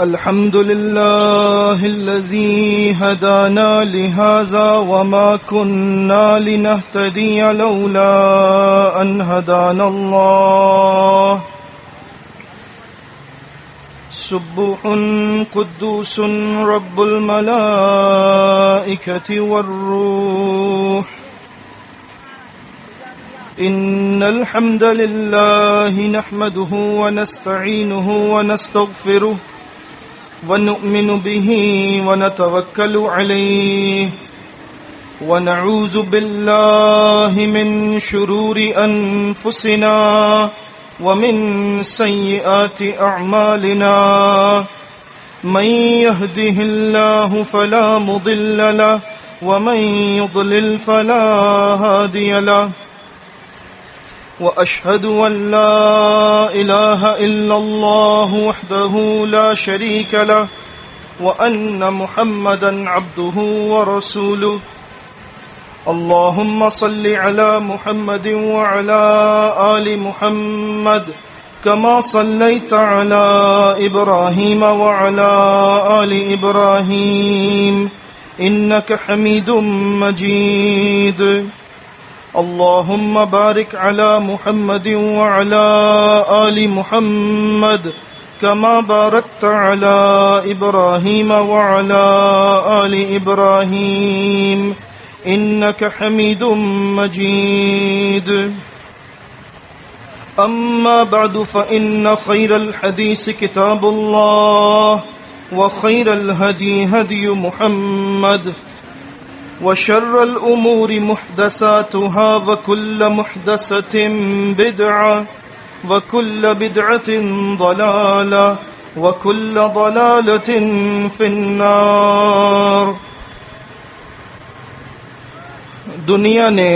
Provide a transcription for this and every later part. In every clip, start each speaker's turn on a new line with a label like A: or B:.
A: الحمد لله الذي هدانا لهذا وما كنا لنهتدي لولا أن هدانا الله سبوح قدوس رب الملائكة والروح إن الحمد لله نحمده ونستعينه ونستغفره ونؤمن به ونتوكل عليه ونعوذ بالله من شرور أنفسنا ومن سيئات أعمالنا من يهده الله فلا مضل له ومن يضلل فلا هادي له وأشهد أن لا إله إلا الله وحده لا شريك له وأن محمدا عبده ورسوله اللهم صل على محمد وعلى آل محمد كما صليت على إبراهيم وعلى آل إبراهيم إنك حميد مجيد اللهم بارك على محمد وعلى آل محمد كما باركت على إبراهيم وعلى آل إبراهيم إنك حميد مجيد أما بعد فإن خير الحديث كتاب الله وخير الهدي هدي محمد وشر الأمور محدثاتها وكل محدثة بدعة وكل بدعة ضلالة وكل ضلالة في النار. دنیا نے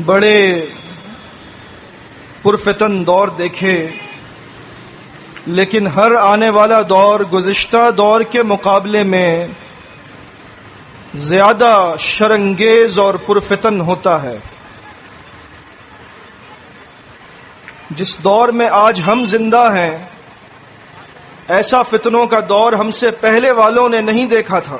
A: بڑے پرفتن دور دیکھے، لیکن ہر آنے والا دور گزشتہ دور کے مقابلے میں زیادہ شرانگیز اور پرفتن ہوتا ہے. جس دور میں آج ہم زندہ ہیں، ایسا فتنوں کا دور ہم سے پہلے والوں نے نہیں دیکھا تھا،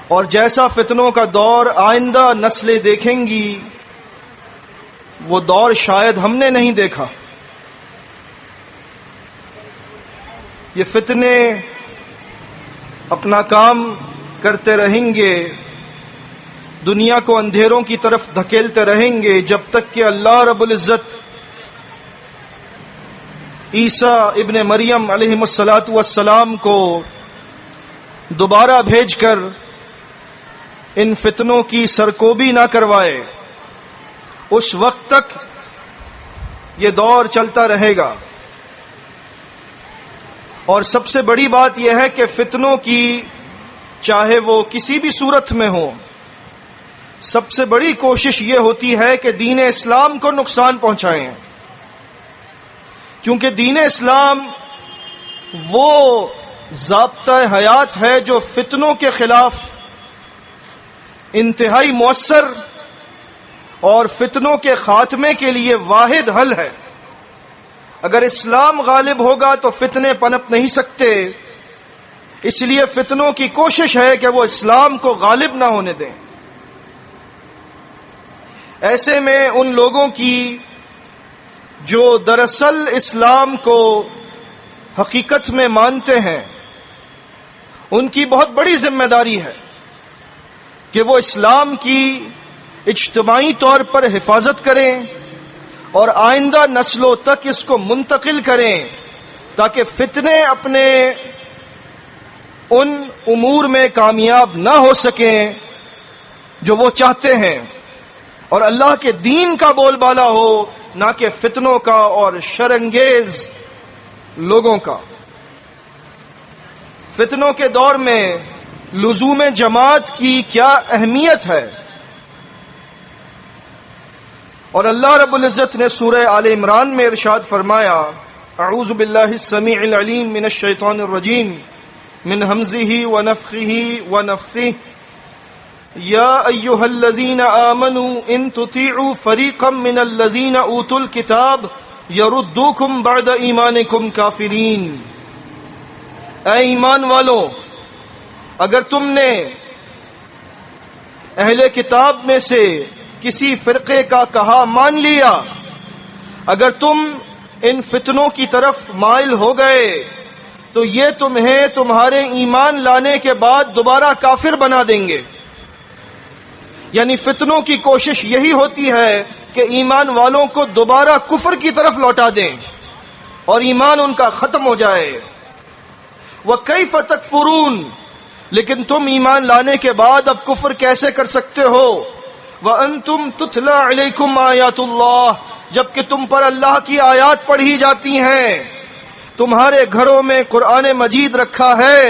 A: اور جیسا فتنوں کا دور آئندہ نسلیں دیکھیں گی وہ دور شاید ہم نے نہیں دیکھا. یہ فتنے اپنا کام کرتے رہیں گے، دنیا کو اندھیروں کی طرف دھکیلتے رہیں گے، جب تک کہ اللہ رب العزت عیسیٰ ابن مریم علیہ السلام کو دوبارہ بھیج کر ان فتنوں کی سرکوبی نہ کروائے. اس وقت تک یہ دور چلتا رہے گا. اور سب سے بڑی بات یہ ہے کہ فتنوں کی، چاہے وہ کسی بھی صورت میں ہو، سب سے بڑی کوشش یہ ہوتی ہے کہ دین اسلام کو نقصان پہنچائیں، کیونکہ دین اسلام وہ ضابطہ حیات ہے جو فتنوں کے خلاف انتہائی مؤثر اور فتنوں کے خاتمے کے لیے واحد حل ہے. اگر اسلام غالب ہوگا تو فتنے پنپ نہیں سکتے، اس لیے فتنوں کی کوشش ہے کہ وہ اسلام کو غالب نہ ہونے دیں. ایسے میں ان لوگوں کی جو دراصل اسلام کو حقیقت میں مانتے ہیں، ان کی بہت بڑی ذمہ داری ہے کہ وہ اسلام کی اجتماعی طور پر حفاظت کریں اور آئندہ نسلوں تک اس کو منتقل کریں، تاکہ فتنے اپنے ان امور میں کامیاب نہ ہو سکیں جو وہ چاہتے ہیں، اور اللہ کے دین کا بول بالا ہو، نہ کہ فتنوں کا اور شرانگیز لوگوں کا. فتنوں کے دور میں لزوم جماعت کی کیا اہمیت ہے، اور اللہ رب العزت نے سورہ آل عمران میں ارشاد فرمایا، اعوذ باللہ السمیع العلیم من الشیطان الرجیم من ہمزہ ونفخہ ونفثہ یا ایھا الذین آمنوا ان تطیعوا فریقا من الذین اوتوا الکتاب یردوکم بعد ایمانکم کافرین. اے ایمان والو، اگر تم نے اہل کتاب میں سے کسی فرقے کا کہا مان لیا، اگر تم ان فتنوں کی طرف مائل ہو گئے تو یہ تمہیں تمہارے ایمان لانے کے بعد دوبارہ کافر بنا دیں گے. یعنی فتنوں کی کوشش یہی ہوتی ہے کہ ایمان والوں کو دوبارہ کفر کی طرف لوٹا دیں اور ایمان ان کا ختم ہو جائے. وَكَيْفَ تَكْفُرُونَ، لیکن تم ایمان لانے کے بعد اب کفر کیسے کر سکتے ہو؟ وَأَنْتُمْ تُتْلَى عَلَيْكُمْ آيَاتُ اللَّهِ، جبکہ تم پر اللہ کی آیات پڑھی جاتی ہیں، تمہارے گھروں میں قرآن مجید رکھا ہے،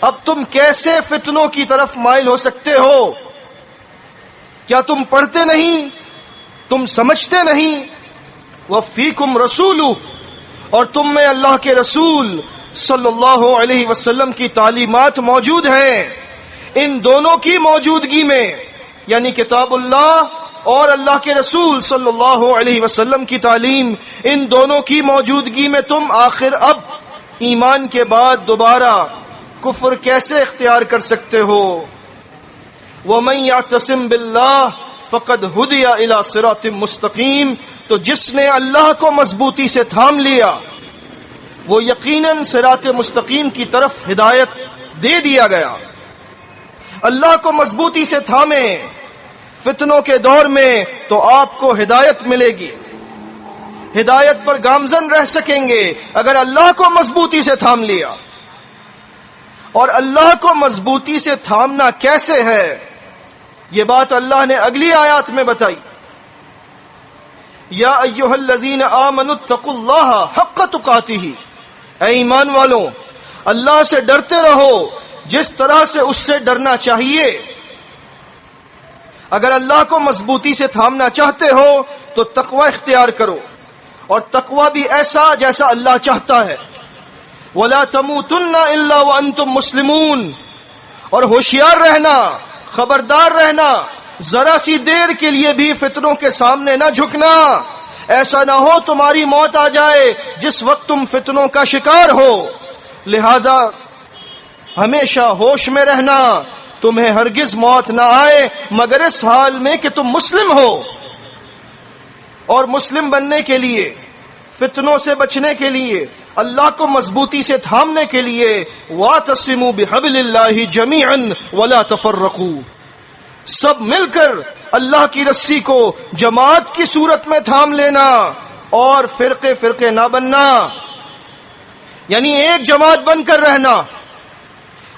A: اب تم کیسے فتنوں کی طرف مائل ہو سکتے ہو؟ کیا تم پڑھتے نہیں؟ تم سمجھتے نہیں؟ وَفِيكُمْ رَسُولُ، اور تم میں اللہ کے رسول صلی اللہ علیہ وسلم کی تعلیمات موجود ہیں. ان دونوں کی موجودگی میں، یعنی کتاب اللہ اور اللہ کے رسول صلی اللہ علیہ وسلم کی تعلیم، ان دونوں کی موجودگی میں تم آخر اب ایمان کے بعد دوبارہ کفر کیسے اختیار کر سکتے ہو؟ وَمَن يَعْتَصِم بِاللَّهِ فَقَدْ هُدِيَ إِلَى صِرَاطٍ مُسْتَقِيمٍ، تو جس نے اللہ کو مضبوطی سے تھام لیا وہ یقیناً صراط مستقیم کی طرف ہدایت دے دیا گیا. اللہ کو مضبوطی سے تھامیں فتنوں کے دور میں تو آپ کو ہدایت ملے گی، ہدایت پر گامزن رہ سکیں گے اگر اللہ کو مضبوطی سے تھام لیا. اور اللہ کو مضبوطی سے تھامنا کیسے ہے، یہ بات اللہ نے اگلی آیات میں بتائی. یا ایھا الذین آمنوا اتقوا اللہ حق تقاتہ، اے ایمان والو اللہ سے ڈرتے رہو جس طرح سے اس سے ڈرنا چاہیے. اگر اللہ کو مضبوطی سے تھامنا چاہتے ہو تو تقوی اختیار کرو، اور تقوی بھی ایسا جیسا اللہ چاہتا ہے. وَلَا تَمُوتُنَّ إِلَّا وَأَنْتُمْ مُسْلِمُونَ، اور ہوشیار رہنا، خبردار رہنا، ذرا سی دیر کے لیے بھی فتنوں کے سامنے نہ جھکنا. ایسا نہ ہو تمہاری موت آ جائے جس وقت تم فتنوں کا شکار ہو. لہذا ہمیشہ ہوش میں رہنا، تمہیں ہرگز موت نہ آئے مگر اس حال میں کہ تم مسلم ہو. اور مسلم بننے کے لیے، فتنوں سے بچنے کے لیے، اللہ کو مضبوطی سے تھامنے کے لیے وَاعْتَصِمُوا بِحَبْلِ اللَّهِ جَمِيعًا وَلَا تَفَرَّقُوا، سب مل کر اللہ کی رسی کو جماعت کی صورت میں تھام لینا اور فرقے فرقے نہ بننا. یعنی ایک جماعت بن کر رہنا،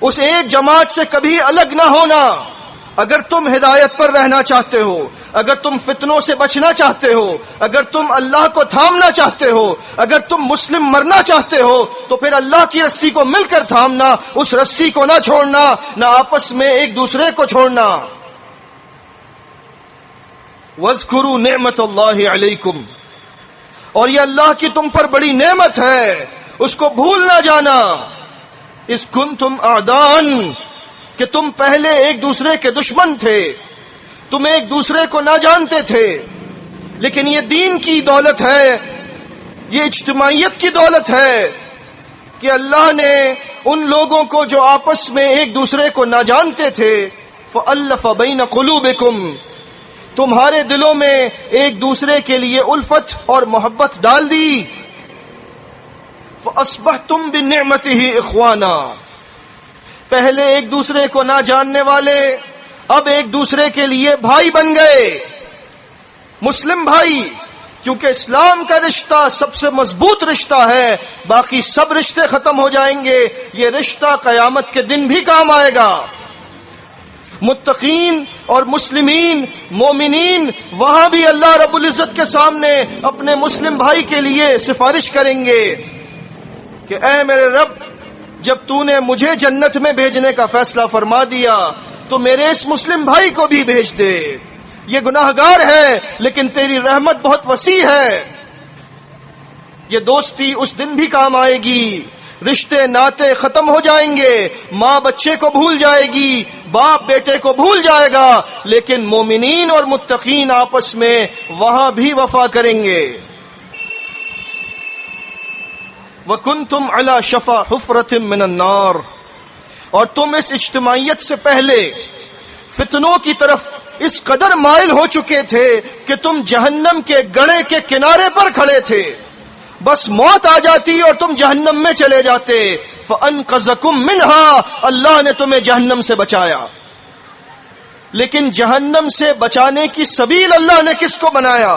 A: اس ایک جماعت سے کبھی الگ نہ ہونا. اگر تم ہدایت پر رہنا چاہتے ہو، اگر تم فتنوں سے بچنا چاہتے ہو، اگر تم اللہ کو تھامنا چاہتے ہو، اگر تم مسلم مرنا چاہتے ہو، تو پھر اللہ کی رسی کو مل کر تھامنا، اس رسی کو نہ چھوڑنا، نہ آپس میں ایک دوسرے کو چھوڑنا. وَاذْكُرُوا نِعْمَةَ اللَّهِ عَلَيْكُمْ، اور یہ اللہ کی تم پر بڑی نعمت ہے، اس کو بھول نہ جانا. اِذْ كُنْتُمْ أَعْدَاءً، کہ تم پہلے ایک دوسرے کے دشمن تھے، تم ایک دوسرے کو نہ جانتے تھے، لیکن یہ دین کی دولت ہے، یہ اجتماعیت کی دولت ہے کہ اللہ نے ان لوگوں کو جو آپس میں ایک دوسرے کو نہ جانتے تھے، فَأَلَّفَ بَيْنَ قُلُوبِكُمْ، تمہارے دلوں میں ایک دوسرے کے لیے الفت اور محبت ڈال دی. فَأَصْبَحْتُمْ بِنِعْمَتِهِ إِخْوَانًا، پہلے ایک دوسرے کو نہ جاننے والے اب ایک دوسرے کے لیے بھائی بن گئے، مسلم بھائی. کیونکہ اسلام کا رشتہ سب سے مضبوط رشتہ ہے، باقی سب رشتے ختم ہو جائیں گے، یہ رشتہ قیامت کے دن بھی کام آئے گا. متقین اور مسلمین، مومنین، وہاں بھی اللہ رب العزت کے سامنے اپنے مسلم بھائی کے لیے سفارش کریں گے کہ اے میرے رب، جب تو نے مجھے جنت میں بھیجنے کا فیصلہ فرما دیا تو میرے اس مسلم بھائی کو بھی بھیج دے. یہ گناہگار ہے لیکن تیری رحمت بہت وسیع ہے. یہ دوستی اس دن بھی کام آئے گی. رشتے ناطے ختم ہو جائیں گے، ماں بچے کو بھول جائے گی، باپ بیٹے کو بھول جائے گا، لیکن مومنین اور متقین آپس میں وہاں بھی وفا کریں گے. وَكُنْتُمْ عَلَى شَفَا حُفْرَةٍ مِّنَ النَّارِ، اور تم اس اجتماعیت سے پہلے فتنوں کی طرف اس قدر مائل ہو چکے تھے کہ تم جہنم کے گڑھے کے کنارے پر کھڑے تھے، بس موت آ جاتی اور تم جہنم میں چلے جاتے۔ فَأَنْقَذَكُم مِّنْهَا، اللہ نے تمہیں جہنم سے بچایا۔ لیکن جہنم سے بچانے کی سبیل اللہ نے کس کو بنایا؟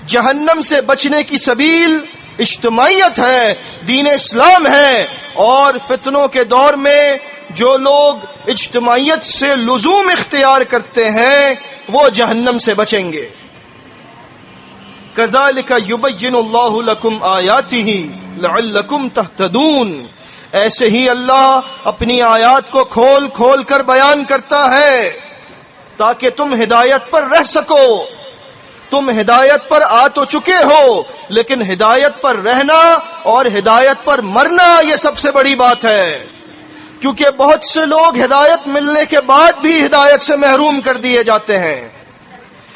A: جہنم سے بچنے کی سبیل اجتماعیت ہے، دین اسلام ہے، اور فتنوں کے دور میں جو لوگ اجتماعیت سے لزوم اختیار کرتے ہیں وہ جہنم سے بچیں گے۔ كَذَلِكَ يُبَيِّنُ اللَّهُ لَكُمْ آيَاتِهِ لَعَلَّكُمْ تَهْتَدُونَ، ایسے ہی اللہ اپنی آیات کو کھول کھول کر بیان کرتا ہے تاکہ تم ہدایت پر رہ سکو۔ تم ہدایت پر آ تو چکے ہو، لیکن ہدایت پر رہنا اور ہدایت پر مرنا یہ سب سے بڑی بات ہے، کیونکہ بہت سے لوگ ہدایت ملنے کے بعد بھی ہدایت سے محروم کر دیے جاتے ہیں،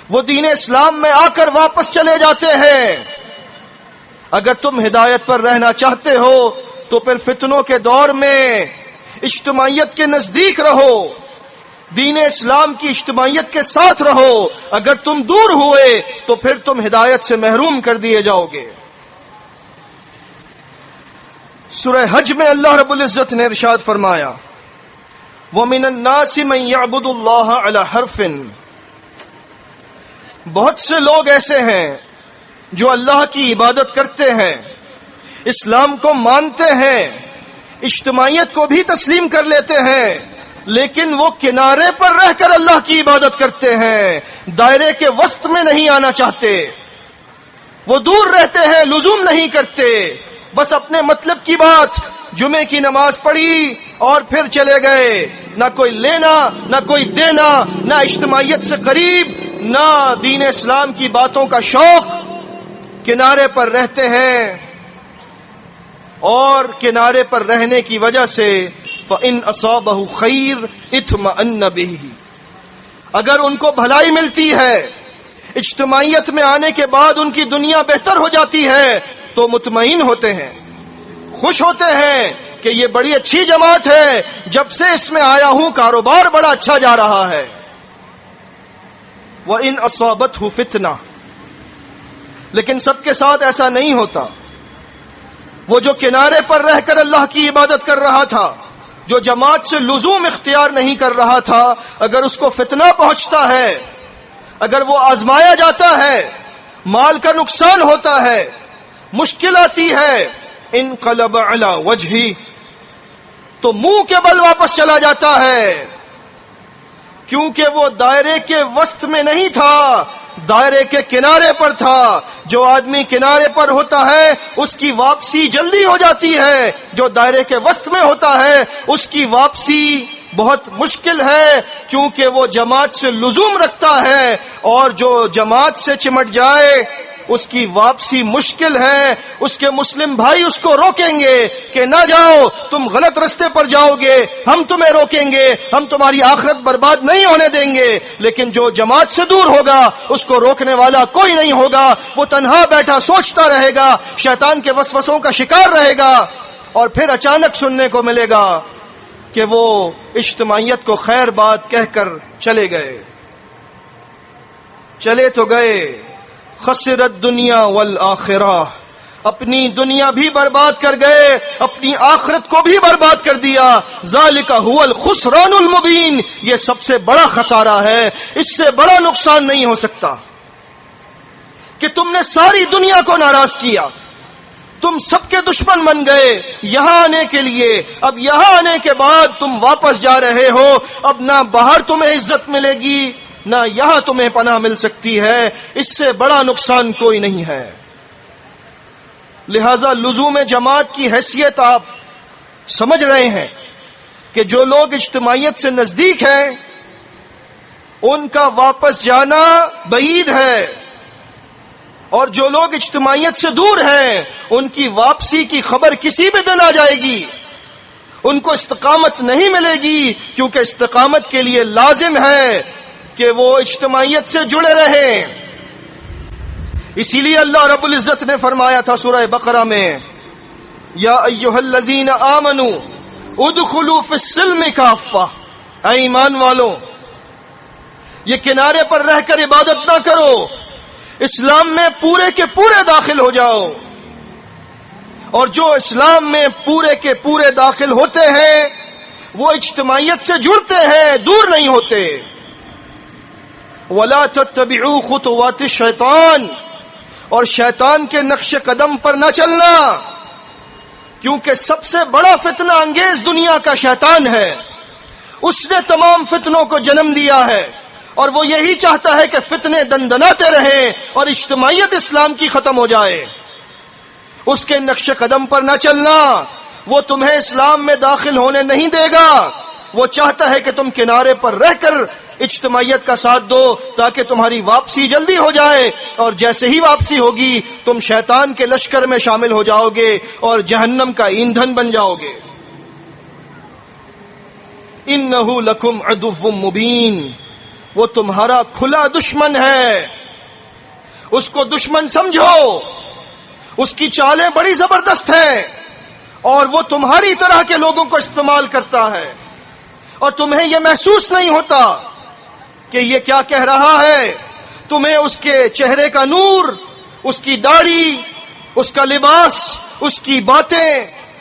A: وہ دین اسلام میں آ کر واپس چلے جاتے ہیں۔ اگر تم ہدایت پر رہنا چاہتے ہو تو پھر فتنوں کے دور میں اجتماعیت کے نزدیک رہو، دین اسلام کی اجتماعیت کے ساتھ رہو۔ اگر تم دور ہوئے تو پھر تم ہدایت سے محروم کر دیے جاؤ گے۔ سورہ حج میں اللہ رب العزت نے ارشاد فرمایا، وَمِنَ النَّاسِ مَن يَعْبُدُ اللَّهَ عَلَى حَرْفٍ، بہت سے لوگ ایسے ہیں جو اللہ کی عبادت کرتے ہیں، اسلام کو مانتے ہیں، اجتماعیت کو بھی تسلیم کر لیتے ہیں، لیکن وہ کنارے پر رہ کر اللہ کی عبادت کرتے ہیں، دائرے کے وسط میں نہیں آنا چاہتے، وہ دور رہتے ہیں، لزوم نہیں کرتے، بس اپنے مطلب کی بات، جمعے کی نماز پڑھی اور پھر چلے گئے، نہ کوئی لینا نہ کوئی دینا، نہ اجتماعیت سے قریب نہ دین اسلام کی باتوں کا شوق، کنارے پر رہتے ہیں، اور کنارے پر رہنے کی وجہ سے فَإِنْ أَصَابَهُ خَيْرٌ اطْمَأَنَّ بِهِ، اگر ان کو بھلائی ملتی ہے، اجتماعیت میں آنے کے بعد ان کی دنیا بہتر ہو جاتی ہے تو مطمئن ہوتے ہیں، خوش ہوتے ہیں کہ یہ بڑی اچھی جماعت ہے، جب سے اس میں آیا ہوں کاروبار بڑا اچھا جا رہا ہے۔ وَإِنْ أَصَابَتْهُ فِتْنَةٌ، لیکن سب کے ساتھ ایسا نہیں ہوتا۔ وہ جو کنارے پر رہ کر اللہ کی عبادت کر رہا تھا، جو جماعت سے لزوم اختیار نہیں کر رہا تھا، اگر اس کو فتنہ پہنچتا ہے، اگر وہ آزمایا جاتا ہے، مال کا نقصان ہوتا ہے، مشکل آتی ہے، انقلب علی وجہی، تو منہ کے بل واپس چلا جاتا ہے، کیونکہ وہ دائرے کے وسط میں نہیں تھا، دائرے کے کنارے پر تھا۔ جو آدمی کنارے پر ہوتا ہے اس کی واپسی جلدی ہو جاتی ہے، جو دائرے کے وسط میں ہوتا ہے اس کی واپسی بہت مشکل ہے، کیونکہ وہ جماعت سے لزوم رکھتا ہے، اور جو جماعت سے چمٹ جائے اس کی واپسی مشکل ہے۔ اس کے مسلم بھائی اس کو روکیں گے کہ نہ جاؤ، تم غلط رستے پر جاؤ گے، ہم تمہیں روکیں گے، ہم تمہاری آخرت برباد نہیں ہونے دیں گے۔ لیکن جو جماعت سے دور ہوگا اس کو روکنے والا کوئی نہیں ہوگا، وہ تنہا بیٹھا سوچتا رہے گا، شیطان کے وسوسوں کا شکار رہے گا، اور پھر اچانک سننے کو ملے گا کہ وہ اجتماعیت کو خیر بات کہہ کر چلے گئے۔ چلے تو گئے، خسرت دنیا والآخرہ، اپنی دنیا بھی برباد کر گئے، اپنی آخرت کو بھی برباد کر دیا۔ ذالک هو الخسران المبین، یہ سب سے بڑا خسارہ ہے، اس سے بڑا نقصان نہیں ہو سکتا کہ تم نے ساری دنیا کو ناراض کیا، تم سب کے دشمن بن گئے یہاں آنے کے لیے، اب یہاں آنے کے بعد تم واپس جا رہے ہو، اب نہ باہر تمہیں عزت ملے گی نہ یہاں تمہیں پناہ مل سکتی ہے، اس سے بڑا نقصان کوئی نہیں ہے۔ لہذا لزوم جماعت کی حیثیت آپ سمجھ رہے ہیں کہ جو لوگ اجتماعیت سے نزدیک ہیں ان کا واپس جانا بعید ہے، اور جو لوگ اجتماعیت سے دور ہیں ان کی واپسی کی خبر کسی بھی دن آ جائے گی، ان کو استقامت نہیں ملے گی، کیونکہ استقامت کے لیے لازم ہے کہ وہ اجتماعیت سے جڑے رہیں۔ اسی لیے اللہ رب العزت نے فرمایا تھا سورہ بقرہ میں، یا ایھا الذین آمنوا ادخلوا فی السلم کافہ، اے ایمان والو یہ کنارے پر رہ کر عبادت نہ کرو، اسلام میں پورے کے پورے داخل ہو جاؤ. اور جو اسلام میں پورے کے پورے داخل ہوتے ہیں وہ اجتماعیت سے جڑتے ہیں، دور نہیں ہوتے. وَلَا تَتَّبِعُوا خُطُوَاتِ الشَّيْطَانِ، اور شیطان کے نقش قدم پر نہ چلنا، کیونکہ سب سے بڑا فتنہ انگیز دنیا کا شیطان ہے. اس نے تمام فتنوں کو جنم دیا ہے اور وہ یہی چاہتا ہے کہ فتنے دندناتے رہیں اور اجتماعیت اسلام کی ختم ہو جائے. اس کے نقش قدم پر نہ چلنا، وہ تمہیں اسلام میں داخل ہونے نہیں دے گا. وہ چاہتا ہے کہ تم کنارے پر رہ کر اجتماعیت کا ساتھ دو تاکہ تمہاری واپسی جلدی ہو جائے، اور جیسے ہی واپسی ہوگی تم شیطان کے لشکر میں شامل ہو جاؤ گے اور جہنم کا ایندھن بن جاؤ گے. اِنَّهُ لَكُمْ عَدُوٌّ مُبِينٌ، وہ تمہارا کھلا دشمن ہے، اس کو دشمن سمجھو. اس کی چالیں بڑی زبردست ہیں اور وہ تمہاری طرح کے لوگوں کو استعمال کرتا ہے، اور تمہیں یہ محسوس نہیں ہوتا کہ یہ کیا کہہ رہا ہے. تمہیں اس کے چہرے کا نور، اس کی داڑھی، اس کا لباس، اس کی باتیں،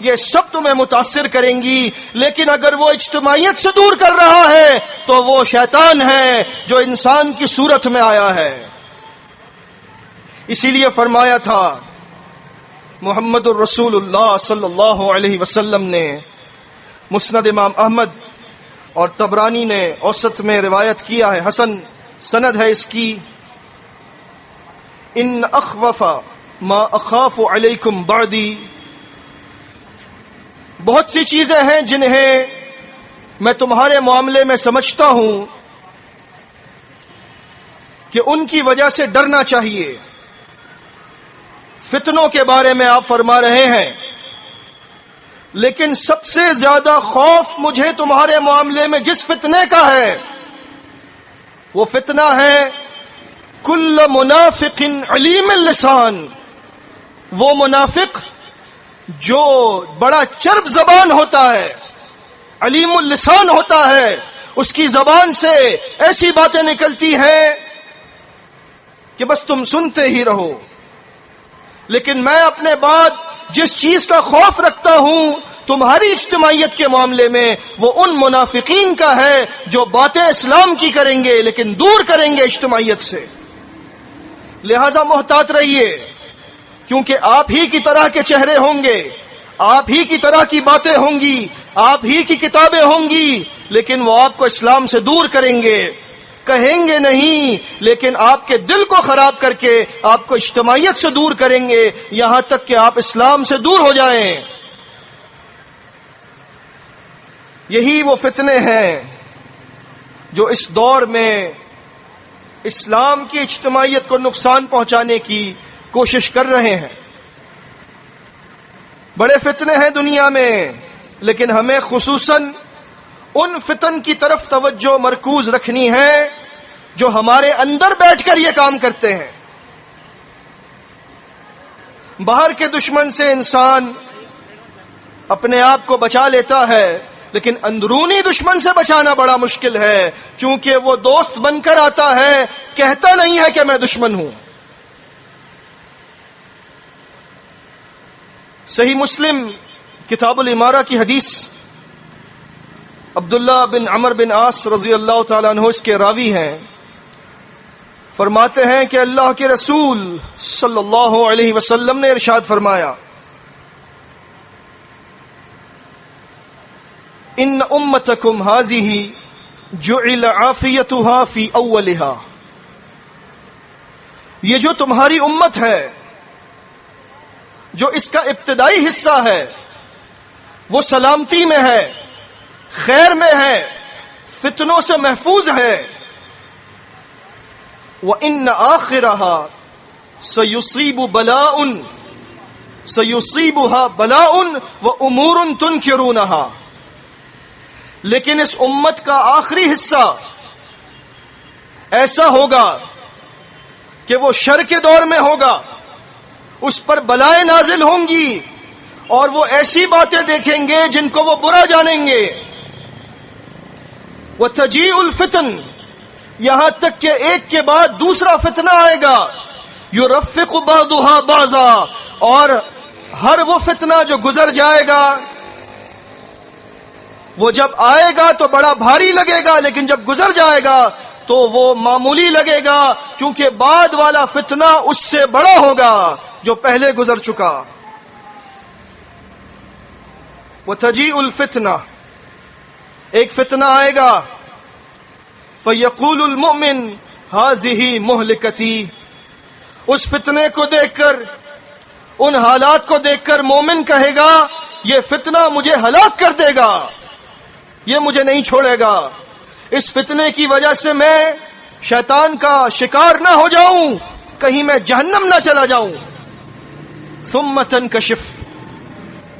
A: یہ سب تمہیں متاثر کریں گی. لیکن اگر وہ اجتماعیت سے دور کر رہا ہے تو وہ شیطان ہے جو انسان کی صورت میں آیا ہے. اسی لیے فرمایا تھا محمد الرسول اللہ صلی اللہ علیہ وسلم نے، مسند امام احمد اور طبرانی نے اوسط میں روایت کیا ہے، حسن سند ہے اس کی، ان اخوف ما اخاف علیکم بعدی، بہت سی چیزیں ہیں جنہیں میں تمہارے معاملے میں سمجھتا ہوں کہ ان کی وجہ سے ڈرنا چاہیے. فتنوں کے بارے میں آپ فرما رہے ہیں، لیکن سب سے زیادہ خوف مجھے تمہارے معاملے میں جس فتنے کا ہے وہ فتنہ ہے کل منافق علیم اللسان، وہ منافق جو بڑا چرب زبان ہوتا ہے، علیم اللسان ہوتا ہے، اس کی زبان سے ایسی باتیں نکلتی ہیں کہ بس تم سنتے ہی رہو. لیکن میں اپنے بعد جس چیز کا خوف رکھتا ہوں تمہاری اجتماعیت کے معاملے میں وہ ان منافقین کا ہے جو باتیں اسلام کی کریں گے لیکن دور کریں گے اجتماعیت سے. لہذا محتاط رہیے، کیونکہ آپ ہی کی طرح کے چہرے ہوں گے، آپ ہی کی طرح کی باتیں ہوں گی، آپ ہی کی کتابیں ہوں گی، لیکن وہ آپ کو اسلام سے دور کریں گے. کہیں گے نہیں، لیکن آپ کے دل کو خراب کر کے آپ کو اجتماعیت سے دور کریں گے، یہاں تک کہ آپ اسلام سے دور ہو جائیں. یہی وہ فتنے ہیں جو اس دور میں اسلام کی اجتماعیت کو نقصان پہنچانے کی کوشش کر رہے ہیں. بڑے فتنے ہیں دنیا میں، لیکن ہمیں خصوصاً ان فتن کی طرف توجہ مرکوز رکھنی ہے جو ہمارے اندر بیٹھ کر یہ کام کرتے ہیں. باہر کے دشمن سے انسان اپنے آپ کو بچا لیتا ہے، لیکن اندرونی دشمن سے بچانا بڑا مشکل ہے، کیونکہ وہ دوست بن کر آتا ہے، کہتا نہیں ہے کہ میں دشمن ہوں. صحیح مسلم کتاب الامارہ کی حدیث، عبداللہ بن عمر بن عاص رضی اللہ تعالیٰ عنہ اس کے راوی ہیں، فرماتے ہیں کہ اللہ کے رسول صلی اللہ علیہ وسلم نے ارشاد فرمایا، ان امتکم ہذہ جعل عافیتها فی اولها، یہ جو تمہاری امت ہے، جو اس کا ابتدائی حصہ ہے، وہ سلامتی میں ہے، خیر میں ہے، فتنوں سے محفوظ ہے. وَإِنَّ آخِرَهَا سَيُصِيبُ بَلَاءٌ سَيُصِيبُهَا بَلَاءٌ وَأُمُورٌ تُنْكِرُونَهَا، لیکن اس امت کا آخری حصہ ایسا ہوگا کہ وہ شر کے دور میں ہوگا، اس پر بلائیں نازل ہوں گی اور وہ ایسی باتیں دیکھیں گے جن کو وہ برا جانیں گے. وَتَجِيءُ الْفِتْنُ، یہاں تک کہ ایک کے بعد دوسرا فتنہ آئے گا. يُرَفِّقُ بَعْضُهَا بَعْضًا، اور ہر وہ فتنہ جو گزر جائے گا وہ جب آئے گا تو بڑا بھاری لگے گا، لیکن جب گزر جائے گا تو وہ معمولی لگے گا، کیونکہ بعد والا فتنہ اس سے بڑا ہوگا جو پہلے گزر چکا. وَتَجِيءُ الْفِتْنَةُ، ایک فتنہ آئے گا. فَيَقُولُ الْمُؤْمِنُ هَذِهِ مُهْلِكَتِي، اس فتنے کو دیکھ کر، ان حالات کو دیکھ کر مومن کہے گا یہ فتنہ مجھے ہلاک کر دے گا، یہ مجھے نہیں چھوڑے گا. اس فتنے کی وجہ سے میں شیطان کا شکار نہ ہو جاؤں، کہیں میں جہنم نہ چلا جاؤں. ثم تنکشف،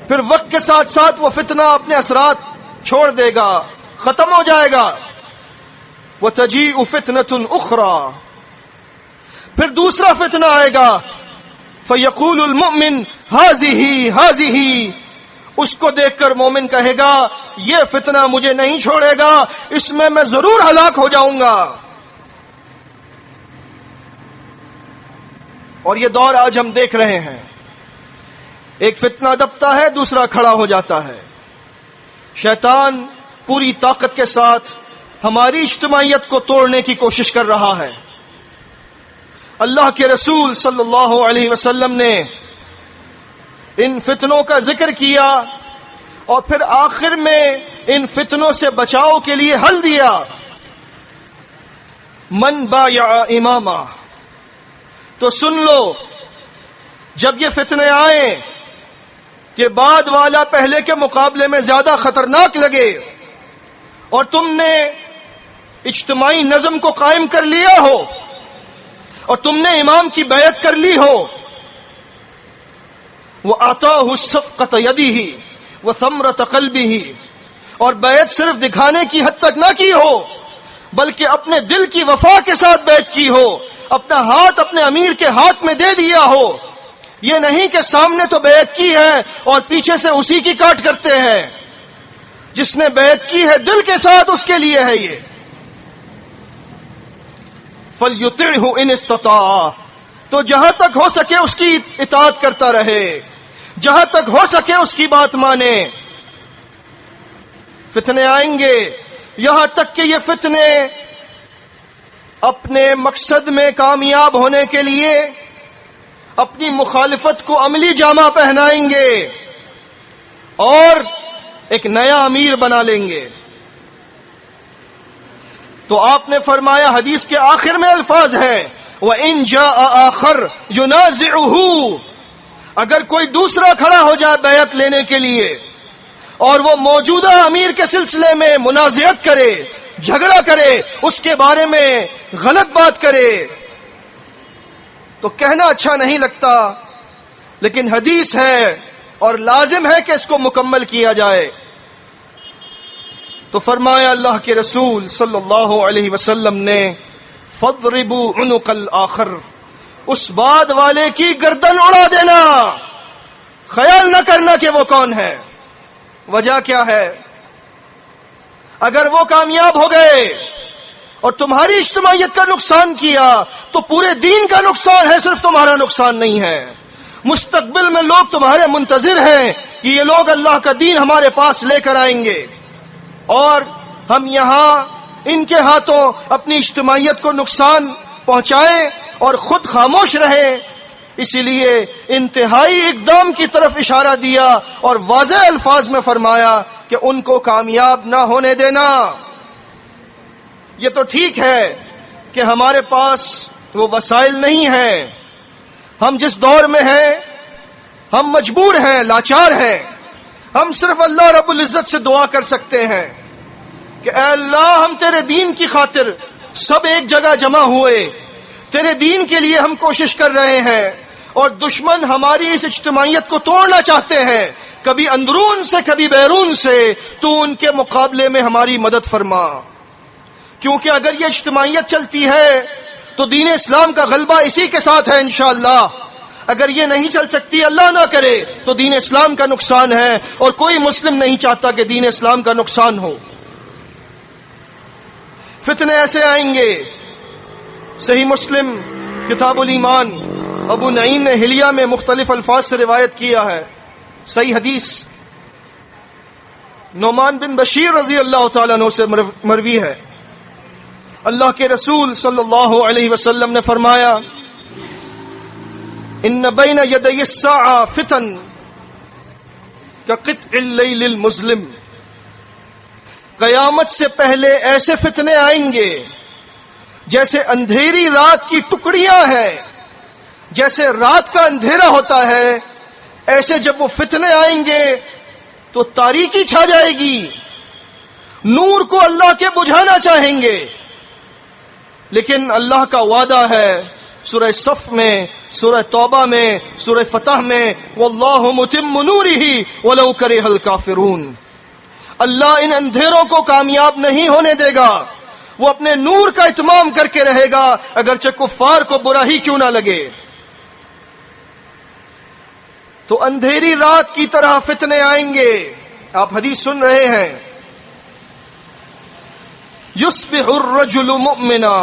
A: پھر وقت کے ساتھ ساتھ وہ فتنہ اپنے اثرات چھوڑ دے گا، ختم ہو جائے گا. وَتَجِيءُ فِتْنَةٌ أُخْرَى، پھر دوسرا فتنہ آئے گا. فَيَقُولُ الْمُؤْمِنُ هَذِهِ، اس کو دیکھ کر مومن کہے گا یہ فتنہ مجھے نہیں چھوڑے گا، اس میں ضرور ہلاک ہو جاؤں گا. اور یہ دور آج ہم دیکھ رہے ہیں، ایک فتنہ دبتا ہے دوسرا کھڑا ہو جاتا ہے. شیطان پوری طاقت کے ساتھ ہماری اجتماعیت کو توڑنے کی کوشش کر رہا ہے. اللہ کے رسول صلی اللہ علیہ وسلم نے ان فتنوں کا ذکر کیا اور پھر آخر میں ان فتنوں سے بچاؤ کے لیے حل دیا. من بايع اماما، تو سن لو جب یہ فتنے آئیں کہ بعد والا پہلے کے مقابلے میں زیادہ خطرناک لگے اور تم نے اجتماعی نظم کو قائم کر لیا ہو اور تم نے امام کی بیعت کر لی ہو، وَأَعْطَاهُ الصَّفْقَةَ يَدِهِ وَثَمْرَةَ قَلْبِهِ، اور بیعت صرف دکھانے کی حد تک نہ کی ہو بلکہ اپنے دل کی وفا کے ساتھ بیعت کی ہو، اپنا ہاتھ اپنے امیر کے ہاتھ میں دے دیا ہو. یہ نہیں کہ سامنے تو بیعت کی ہے اور پیچھے سے اسی کی کاٹ کرتے ہیں. جس نے بیعت کی ہے دل کے ساتھ اس کے لیے ہے یہ. فَلْيُطِعْهُ إِنِ اسْتَطَاعَ، تو جہاں تک ہو سکے اس کی اطاعت کرتا رہے، جہاں تک ہو سکے اس کی بات مانے. فتنے آئیں گے، یہاں تک کہ یہ فتنے اپنے مقصد میں کامیاب ہونے کے لیے اپنی مخالفت کو عملی جامہ پہنائیں گے اور ایک نیا امیر بنا لیں گے. تو آپ نے فرمایا، حدیث کے آخر میں الفاظ ہیں وَإِن جَاءَ آخَرْ يُنَازِعُهُ، اگر کوئی دوسرا کھڑا ہو جائے بیعت لینے کے لیے اور وہ موجودہ امیر کے سلسلے میں منازعت کرے، جھگڑا کرے، اس کے بارے میں غلط بات کرے، تو کہنا اچھا نہیں لگتا، لیکن حدیث ہے اور لازم ہے کہ اس کو مکمل کیا جائے. تو فرمایا اللہ کے رسول صلی اللہ علیہ وسلم نے فَاضْرِبُوا عُنُقَ الْآخَرِ، اس بعد والے کی گردن اڑا دینا، خیال نہ کرنا کہ وہ کون ہے. وجہ کیا ہے؟ اگر وہ کامیاب ہو گئے اور تمہاری اجتماعیت کا نقصان کیا تو پورے دین کا نقصان ہے، صرف تمہارا نقصان نہیں ہے. مستقبل میں لوگ تمہارے منتظر ہیں کہ یہ لوگ اللہ کا دین ہمارے پاس لے کر آئیں گے اور ہم یہاں ان کے ہاتھوں اپنی اجتماعیت کو نقصان پہنچائیں اور خود خاموش رہیں. اسی لیے انتہائی اقدام کی طرف اشارہ دیا اور واضح الفاظ میں فرمایا کہ ان کو کامیاب نہ ہونے دینا. یہ تو ٹھیک ہے کہ ہمارے پاس وہ وسائل نہیں ہیں، ہم جس دور میں ہیں ہم مجبور ہیں، لاچار ہیں. ہم صرف اللہ رب العزت سے دعا کر سکتے ہیں کہ اے اللہ، ہم تیرے دین کی خاطر سب ایک جگہ جمع ہوئے، تیرے دین کے لیے ہم کوشش کر رہے ہیں اور دشمن ہماری اس اجتماعیت کو توڑنا چاہتے ہیں، کبھی اندرون سے کبھی بیرون سے. تو ان کے مقابلے میں ہماری مدد فرما، کیونکہ اگر یہ اجتماعیت چلتی ہے تو دین اسلام کا غلبہ اسی کے ساتھ ہے انشاءاللہ. اگر یہ نہیں چل سکتی، اللہ نہ کرے، تو دین اسلام کا نقصان ہے، اور کوئی مسلم نہیں چاہتا کہ دین اسلام کا نقصان ہو۔ فتنے ایسے آئیں گے، صحیح مسلم کتاب الایمان ابو نعیم نے حلیہ میں مختلف الفاظ سے روایت کیا ہے، صحیح حدیث نعمان بن بشیر رضی اللہ تعالیٰ عنہ سے مروی ہے، اللہ کے رسول صلی اللہ علیہ وسلم نے فرمایا، ان بین یدی الساعہ فتن کقطع اللیل المظلم، قیامت سے پہلے ایسے فتنے آئیں گے جیسے اندھیری رات کی ٹکڑیاں ہیں، جیسے رات کا اندھیرا ہوتا ہے، ایسے جب وہ فتنے آئیں گے تو تاریکی چھا جائے گی، نور کو اللہ کے بجھانا چاہیں گے، لیکن اللہ کا وعدہ ہے سورہ صف میں، سورہ توبہ میں، سورہ فتح میں، واللہ متم نورہ ولو کرہ الکافرون، اللہ ان اندھیروں کو کامیاب نہیں ہونے دے گا، وہ اپنے نور کا اتمام کر کے رہے گا، اگرچہ کفار کو برا ہی کیوں نہ لگے۔ تو اندھیری رات کی طرح فتنے آئیں گے، آپ حدیث سن رہے ہیں، یصبح الرجل مؤمنا،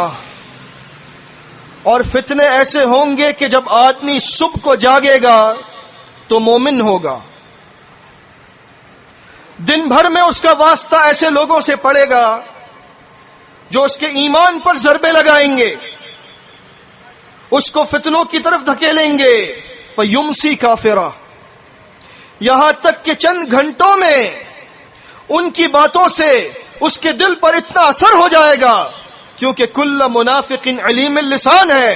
A: اور فتنے ایسے ہوں گے کہ جب آدمی صبح کو جاگے گا تو مومن ہوگا، دن بھر میں اس کا واسطہ ایسے لوگوں سے پڑے گا جو اس کے ایمان پر ضربے لگائیں گے، اس کو فتنوں کی طرف دھکیلیں گے، فیمسی کافرا، یہاں تک کہ چند گھنٹوں میں ان کی باتوں سے اس کے دل پر اتنا اثر ہو جائے گا، کیونکہ کل منافق علیم اللسان ہے،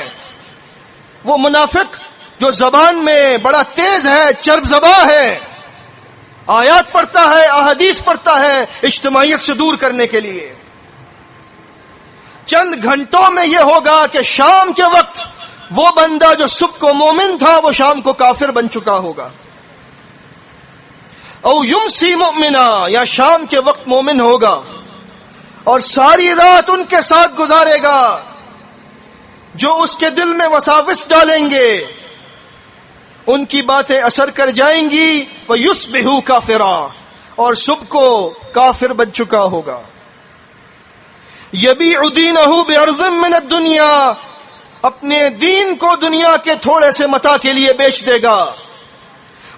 A: وہ منافق جو زبان میں بڑا تیز ہے، چرب زباں ہے، آیات پڑھتا ہے، احادیث پڑھتا ہے اجتماعیت سے دور کرنے کے لیے، چند گھنٹوں میں یہ ہوگا کہ شام کے وقت وہ بندہ جو صبح کو مومن تھا وہ شام کو کافر بن چکا ہوگا، او یمسی مؤمنا، یا شام کے وقت مومن ہوگا اور ساری رات ان کے ساتھ گزارے گا جو اس کے دل میں وساوس ڈالیں گے، ان کی باتیں اثر کر جائیں گی، وَيُصْبِحُ كَافِرًا، اور صبح کو کافر بن چکا ہوگا، يَبِيعُ دِينَهُ بِعَرْضٍ مِّنَ الدُّنْيَا، اپنے دین کو دنیا کے تھوڑے سے متاع کے لیے بیچ دے گا،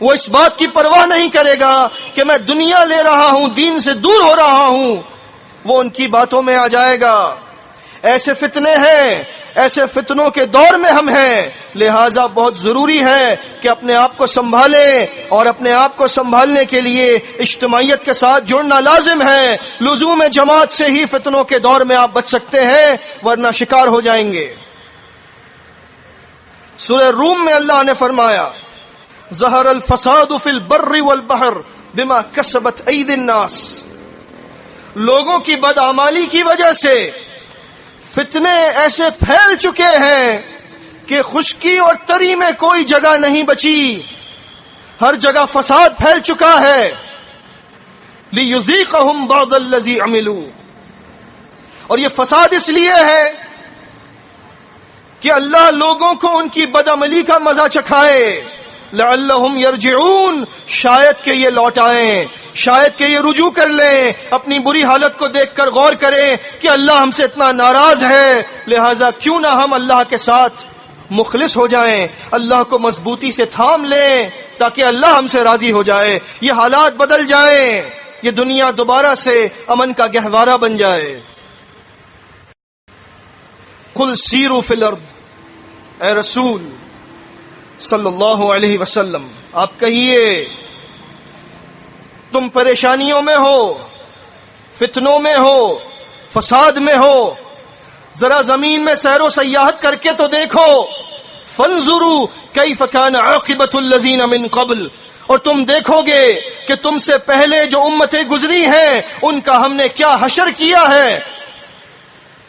A: وہ اس بات کی پرواہ نہیں کرے گا کہ میں دنیا لے رہا ہوں، دین سے دور ہو رہا ہوں، وہ ان کی باتوں میں آ جائے گا۔ ایسے فتنے ہیں، ایسے فتنوں کے دور میں ہم ہیں، لہٰذا بہت ضروری ہے کہ اپنے آپ کو سنبھالیں، اور اپنے آپ کو سنبھالنے کے لیے اجتماعیت کے ساتھ جڑنا لازم ہے۔ لزوم جماعت سے ہی فتنوں کے دور میں آپ بچ سکتے ہیں، ورنہ شکار ہو جائیں گے۔ سورہ روم میں اللہ نے فرمایا، ظہر الفساد فی البر والبحر بما کسبت ایدی الناس، لوگوں کی بدعمالی کی وجہ سے فتنے ایسے پھیل چکے ہیں کہ خشکی اور تری میں کوئی جگہ نہیں بچی، ہر جگہ فساد پھیل چکا ہے۔ لِيُذِيقَهُمْ بَعْضَ الَّذِي عَمِلُوا، اور یہ فساد اس لیے ہے کہ اللہ لوگوں کو ان کی بدعملی کا مزہ چکھائے، لعلہم یرجعون، شاید کہ یہ لوٹ آئیں، شاید کہ یہ رجوع کر لیں، اپنی بری حالت کو دیکھ کر غور کریں کہ اللہ ہم سے اتنا ناراض ہے، لہٰذا کیوں نہ ہم اللہ کے ساتھ مخلص ہو جائیں، اللہ کو مضبوطی سے تھام لیں تاکہ اللہ ہم سے راضی ہو جائے، یہ حالات بدل جائیں، یہ دنیا دوبارہ سے امن کا گہوارہ بن جائے۔ قل سیروا فی الارض، اے رسول صلی اللہ علیہ وسلم آپ کہیے، تم پریشانیوں میں ہو، فتنوں میں ہو، فساد میں ہو، ذرا زمین میں سیر و سیاحت کر کے تو دیکھو، فانظروا کیف کان عاقبۃ الذین من قبل، اور تم دیکھو گے کہ تم سے پہلے جو امتیں گزری ہیں ان کا ہم نے کیا حشر کیا ہے،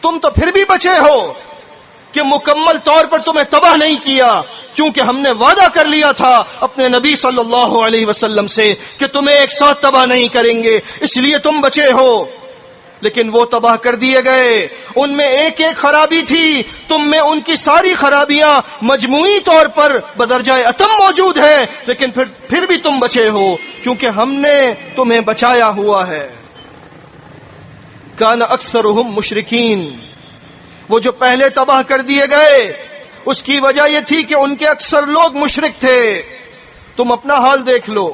A: تم تو پھر بھی بچے ہو کہ مکمل طور پر تمہیں تباہ نہیں کیا، کیونکہ ہم نے وعدہ کر لیا تھا اپنے نبی صلی اللہ علیہ وسلم سے کہ تمہیں ایک ساتھ تباہ نہیں کریں گے، اس لیے تم بچے ہو۔ لیکن وہ تباہ کر دیے گئے. ان میں ایک ایک خرابی تھی، تم میں ان کی ساری خرابیاں مجموعی طور پر بدرجہ اتم موجود ہے، لیکن پھر بھی تم بچے ہو کیونکہ ہم نے تمہیں بچایا ہوا ہے. کان اکثرہم مشرکین، وہ جو پہلے تباہ کر دیے گئے اس کی وجہ یہ تھی کہ ان کے اکثر لوگ مشرک تھے. تم اپنا حال دیکھ لو،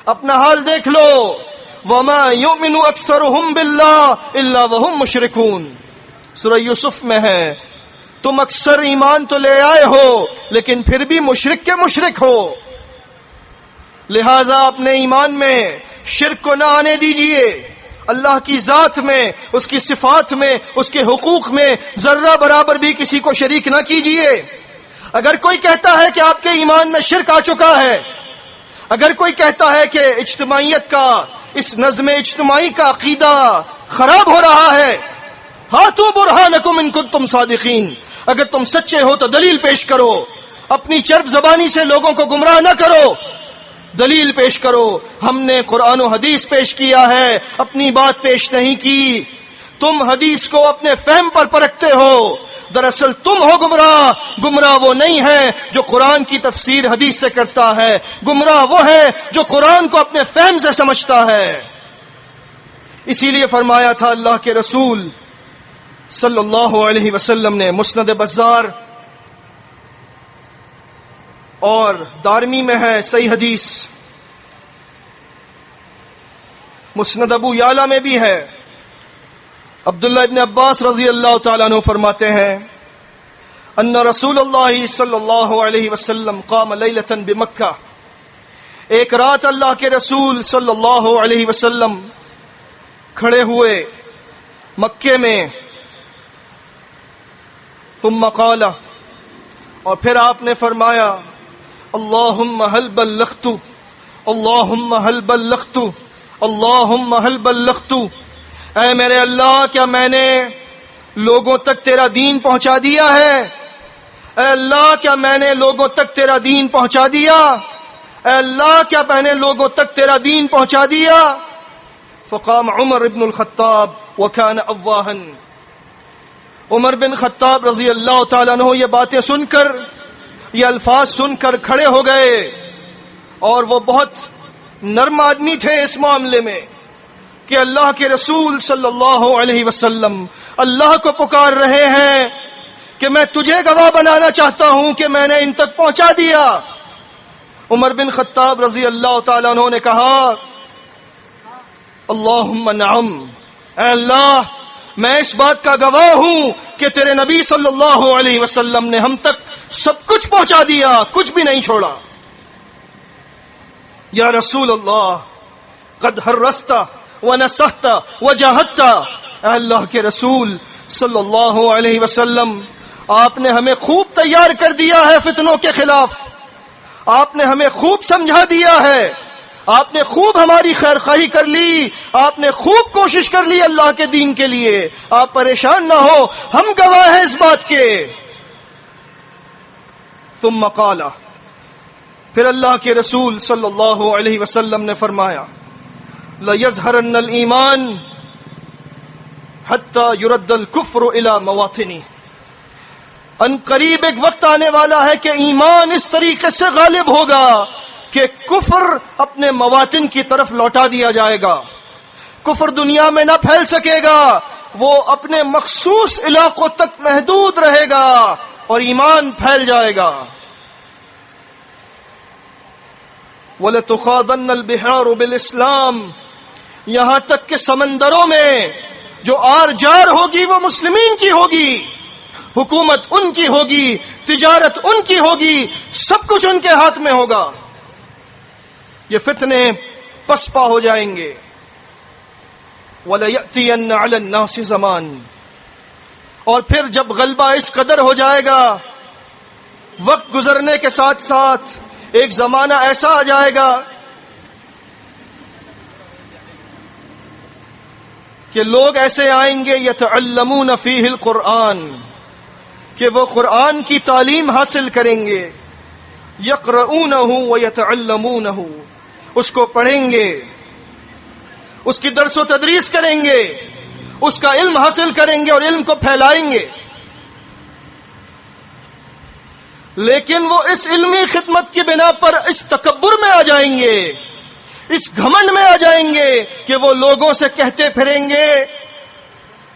A: اپنا حال دیکھ لو. وما یؤمن اکثرہم باللہ الا وہم مشرکون، سورہ یوسف میں ہے. تم اکثر ایمان تو لے آئے ہو لیکن پھر بھی مشرک کے مشرک ہو. لہذا اپنے ایمان میں شرک کو نہ آنے دیجئے. اللہ کی ذات میں، اس کی صفات میں، اس کے حقوق میں ذرہ برابر بھی کسی کو شریک نہ کیجئے. اگر کوئی کہتا ہے کہ آپ کے ایمان میں شرک آ چکا ہے، اگر کوئی کہتا ہے کہ اجتماعیت کا، اس نظم اجتماعی کا عقیدہ خراب ہو رہا ہے، ہاتھوں برہانکم ان کنتم صادقین، اگر تم سچے ہو تو دلیل پیش کرو. اپنی چرب زبانی سے لوگوں کو گمراہ نہ کرو، دلیل پیش کرو. ہم نے قرآن و حدیث پیش کیا ہے، اپنی بات پیش نہیں کی. تم حدیث کو اپنے فہم پر پرکھتے ہو، دراصل تم ہو گمراہ. گمراہ وہ نہیں ہے جو قرآن کی تفسیر حدیث سے کرتا ہے، گمراہ وہ ہے جو قرآن کو اپنے فہم سے سمجھتا ہے. اسی لیے فرمایا تھا اللہ کے رسول صلی اللہ علیہ وسلم نے، مسند بزار اور دارمی میں ہے صحیح حدیث، مسند ابو یعلا میں بھی ہے. عبداللہ ابن عباس رضی اللہ تعالیٰ عنہ فرماتے ہیں ان رسول اللہ صلی اللہ علیہ وسلم قام لیلۃ بمکہ، ایک رات اللہ کے رسول صلی اللہ علیہ وسلم کھڑے ہوئے مکے میں. ثم قال، اور پھر آپ نے فرمایا اللہم هل بلغت، اللہم هل بلغت، اللہم هل بلغت. اے میرے اللہ، کیا میں نے لوگوں تک تیرا دین پہنچا دیا ہے؟ اے اللہ، کیا میں نے لوگوں تک تیرا دین پہنچا دیا؟ اے اللہ، کیا میں نے لوگوں تک تیرا دین پہنچا دیا؟ فقام عمر بن الخطاب وكان أواها، عمر بن خطاب رضی اللہ تعالیٰ عنہ یہ باتیں سن کر، یہ الفاظ سن کر کھڑے ہو گئے. اور وہ بہت نرم آدمی تھے اس معاملے میں کہ اللہ کے رسول صلی اللہ علیہ وسلم اللہ کو پکار رہے ہیں کہ میں تجھے گواہ بنانا چاہتا ہوں کہ میں نے ان تک پہنچا دیا. عمر بن خطاب رضی اللہ تعالیٰ عنہ نے کہا اللہم نعم، اے اللہ میں اس بات کا گواہ ہوں کہ تیرے نبی صلی اللہ علیہ وسلم نے ہم تک سب کچھ پہنچا دیا، کچھ بھی نہیں چھوڑا. یا رسول اللہ قد حرست ونصحت وجاہدت، اے اللہ کے رسول صلی اللہ علیہ وسلم آپ نے ہمیں خوب تیار کر دیا ہے فتنوں کے خلاف، آپ نے ہمیں خوب سمجھا دیا ہے، آپ نے خوب ہماری خیر خواہی کر لی، آپ نے خوب کوشش کر لی اللہ کے دین کے لیے. آپ پریشان نہ ہو، ہم گواہ ہیں اس بات کے. ثم قال، پھر اللہ کے رسول صلی اللہ علیہ وسلم نے فرمایا لَيَظْهَرَنَّ الْإِيمَانِ حَتَّى يُرَدَّ الْكُفْرُ إِلَى مَوَاطِنِهِ. ان قریب ایک وقت آنے والا ہے کہ ایمان اس طریقے سے غالب ہوگا کہ کفر اپنے مواطن کی طرف لوٹا دیا جائے گا. کفر دنیا میں نہ پھیل سکے گا، وہ اپنے مخصوص علاقوں تک محدود رہے گا اور ایمان پھیل جائے گا. وَلَتُخَاضَنَّ الْبِحَارُ بِالْإِسْلَامِ، یہاں تک کہ سمندروں میں جو آر جار ہوگی وہ مسلمین کی ہوگی، حکومت ان کی ہوگی، تجارت ان کی ہوگی، سب کچھ ان کے ہاتھ میں ہوگا. یہ فتنے پسپا ہو جائیں گے. وَلَيَأْتِيَنَّ عَلَى النَّاسِ زَمَانٌ، اور پھر جب غلبہ اس قدر ہو جائے گا، وقت گزرنے کے ساتھ ساتھ ایک زمانہ ایسا آ جائے گا کہ لوگ ایسے آئیں گے یتعلمون فیہ القرآن، کہ وہ قرآن کی تعلیم حاصل کریں گے. یقرؤونہ ویتعلمونہ، اس کو پڑھیں گے، اس کی درس و تدریس کریں گے، اس کا علم حاصل کریں گے اور علم کو پھیلائیں گے، لیکن وہ اس علمی خدمت کی بنا پر اس تکبر میں آ جائیں گے، اس گھمنڈ میں آ جائیں گے کہ وہ لوگوں سے کہتے پھریں گے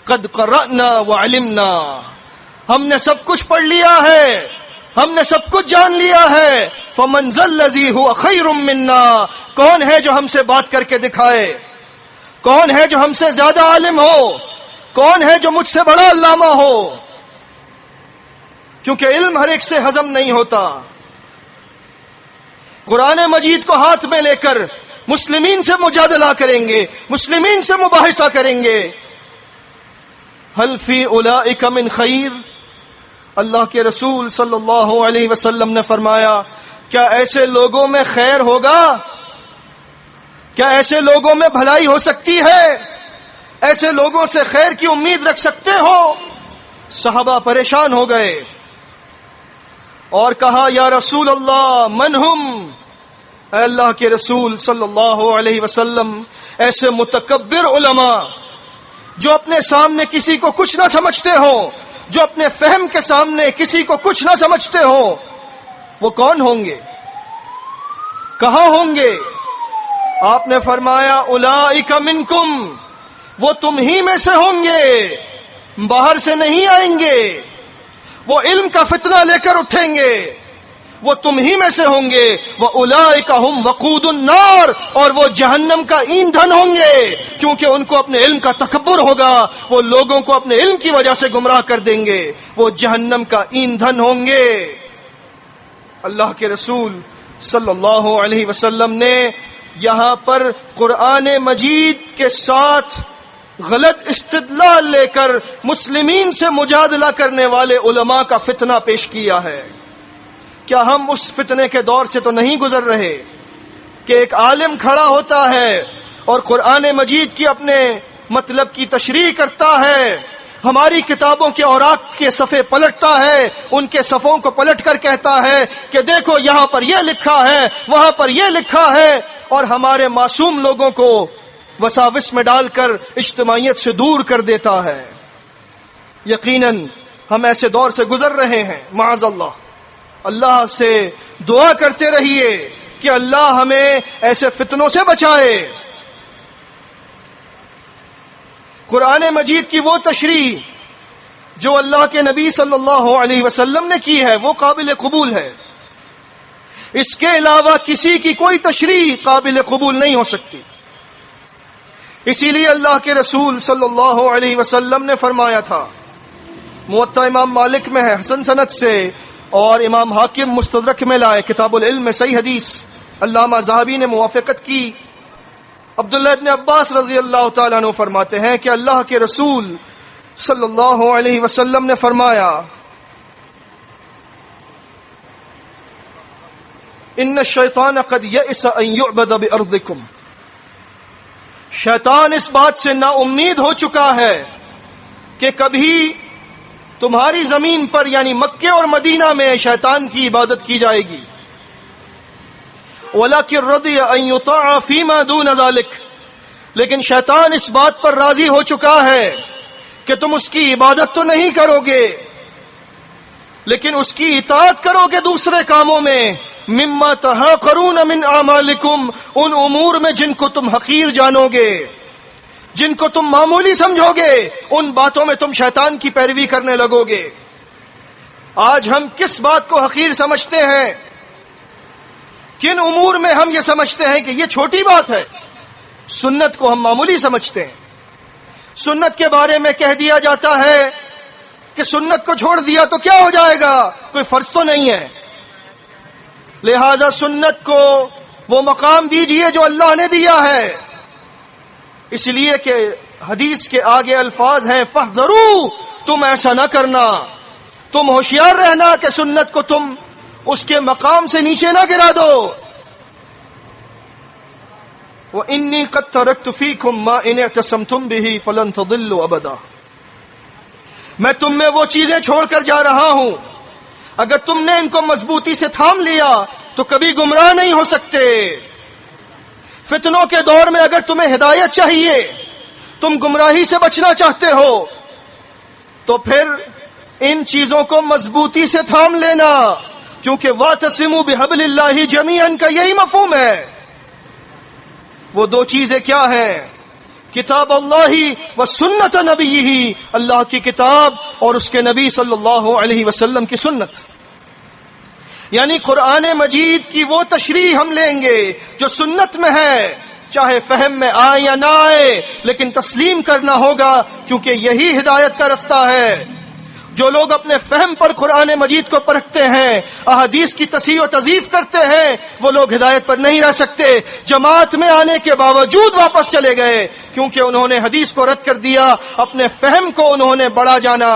A: قد قرأنا وعلمنا، ہم نے سب کچھ پڑھ لیا ہے، ہم نے سب کچھ جان لیا ہے، فمن ذا الذی هو خیر منا، کون ہے جو ہم سے بات کر کے دکھائے، کون ہے جو ہم سے زیادہ عالم ہو، کون ہے جو مجھ سے بڑا علامہ ہو، کیونکہ علم ہر ایک سے ہضم نہیں ہوتا۔ قرآن مجید کو ہاتھ میں لے کر مسلمین سے مجادلہ کریں گے، مسلمین سے مباحثہ کریں گے، حل فی اولئک من خیر، اللہ کے رسول صلی اللہ علیہ وسلم نے فرمایا کیا ایسے لوگوں میں خیر ہوگا؟ کیا ایسے لوگوں میں بھلائی ہو سکتی ہے؟ ایسے لوگوں سے خیر کی امید رکھ سکتے ہو؟ صحابہ پریشان ہو گئے اور کہا یا رسول اللہ من ہم، اے اللہ کے رسول صلی اللہ علیہ وسلم، ایسے متکبر علماء جو اپنے سامنے کسی کو کچھ نہ سمجھتے ہو، جو اپنے فہم کے سامنے کسی کو کچھ نہ سمجھتے ہو، وہ کون ہوں گے؟ کہاں ہوں گے؟ آپ نے فرمایا اولئک منکم، وہ تم ہی میں سے ہوں گے، باہر سے نہیں آئیں گے، وہ علم کا فتنہ لے کر اٹھیں گے، وہ تم ہی میں سے ہوں گے، وَأُولَئِكَ هُمْ وَقُودُ النَّارِ، اور وہ جہنم کا ایندھن ہوں گے، کیونکہ ان کو اپنے علم کا تکبر ہوگا، وہ لوگوں کو اپنے علم کی وجہ سے گمراہ کر دیں گے، وہ جہنم کا ایندھن ہوں گے۔ اللہ کے رسول صلی اللہ علیہ وسلم نے یہاں پر قرآن مجید کے ساتھ غلط استدلال لے کر مسلمین سے مجادلہ کرنے والے علماء کا فتنہ پیش کیا ہے۔ کیا ہم اس فتنے کے دور سے تو نہیں گزر رہے کہ ایک عالم کھڑا ہوتا ہے اور قرآن مجید کی اپنے مطلب کی تشریح کرتا ہے، ہماری کتابوں کے اوراق کے صفحے پلٹتا ہے، ان کے صفوں کو پلٹ کر کہتا ہے کہ دیکھو یہاں پر یہ لکھا ہے، وہاں پر یہ لکھا ہے، اور ہمارے معصوم لوگوں کو وساوس میں ڈال کر اجتماعیت سے دور کر دیتا ہے۔ یقیناً ہم ایسے دور سے گزر رہے ہیں، معاذ اللہ۔ اللہ سے دعا کرتے رہیے کہ اللہ ہمیں ایسے فتنوں سے بچائے۔ قرآن مجید کی وہ تشریح جو اللہ کے نبی صلی اللہ علیہ وسلم نے کی ہے وہ قابل قبول ہے، اس کے علاوہ کسی کی کوئی تشریح قابل قبول نہیں ہو سکتی۔ اسی لیے اللہ کے رسول صلی اللہ علیہ وسلم نے فرمایا تھا، موطا امام مالک میں ہے حسن سند سے، اور امام حاکم مستدرک میں لائے، کتاب العلم میں صحیح حدیث، علامہ ذہبی نے موافقت کی۔ عبداللہ ابن عباس رضی اللہ تعالیٰ عنہ فرماتے ہیں کہ اللہ کے رسول صلی اللہ علیہ وسلم نے فرمایا ان الشیطان قد یئس ان یعبد بارضکم، شیطان اس بات سے نا امید ہو چکا ہے کہ کبھی تمہاری زمین پر یعنی مکے اور مدینہ میں شیطان کی عبادت کی جائے گی۔ وَلَكِنْ رَضِيَ أَن يُطَاعَ فِي مَا دُونَ ذَلِكَ، لیکن شیطان اس بات پر راضی ہو چکا ہے کہ تم اس کی عبادت تو نہیں کرو گے لیکن اس کی اطاعت کرو گے دوسرے کاموں میں، مِمَّا تَحَاقَرُونَ مِنْ أَعْمَالِكُمْ، ان امور میں جن کو تم حقیر جانو گے، جن کو تم معمولی سمجھو گے، ان باتوں میں تم شیطان کی پیروی کرنے لگو گے۔ آج ہم کس بات کو حقیر سمجھتے ہیں؟ کن امور میں ہم یہ سمجھتے ہیں کہ یہ چھوٹی بات ہے؟ سنت کو ہم معمولی سمجھتے ہیں۔ سنت کے بارے میں کہہ دیا جاتا ہے کہ سنت کو چھوڑ دیا تو کیا ہو جائے گا، کوئی فرض تو نہیں ہے، لہذا سنت کو وہ مقام دیجئے جو اللہ نے دیا ہے، اس لیے کہ حدیث کے آگے الفاظ ہیں فاحذروا، تم ایسا نہ کرنا، تم ہوشیار رہنا کہ سنت کو تم اس کے مقام سے نیچے نہ گرا دو۔ وَإِنِّي قَدْ تَرَكْتُ فِيكُمْ مَا إِنِ اعْتَصَمْتُمْ بِهِ فَلَن تَضِلُّوا أَبَدًا، میں تم میں وہ چیزیں چھوڑ کر جا رہا ہوں، اگر تم نے ان کو مضبوطی سے تھام لیا تو کبھی گمراہ نہیں ہو سکتے۔ فتنوں کے دور میں اگر تمہیں ہدایت چاہیے، تم گمراہی سے بچنا چاہتے ہو، تو پھر ان چیزوں کو مضبوطی سے تھام لینا، کیونکہ وَاعْتَصِمُوا بِحَبْلِ اللَّهِ جَمِيعًا کا یہی مفہوم ہے۔ وہ دو چیزیں کیا ہیں؟ کتاب اللہ و سنت نبیہ، اللہ کی کتاب اور اس کے نبی صلی اللہ علیہ وسلم کی سنت، یعنی قرآن مجید کی وہ تشریح ہم لیں گے جو سنت میں ہے، چاہے فہم میں آئے یا نہ آئے، لیکن تسلیم کرنا ہوگا، کیونکہ یہی ہدایت کا رستہ ہے۔ جو لوگ اپنے فہم پر قرآن مجید کو پرکھتے ہیں، احادیث کی تصحیح و تضعیف کرتے ہیں، وہ لوگ ہدایت پر نہیں رہ سکتے۔ جماعت میں آنے کے باوجود واپس چلے گئے، کیونکہ انہوں نے حدیث کو رد کر دیا، اپنے فہم کو انہوں نے بڑا جانا۔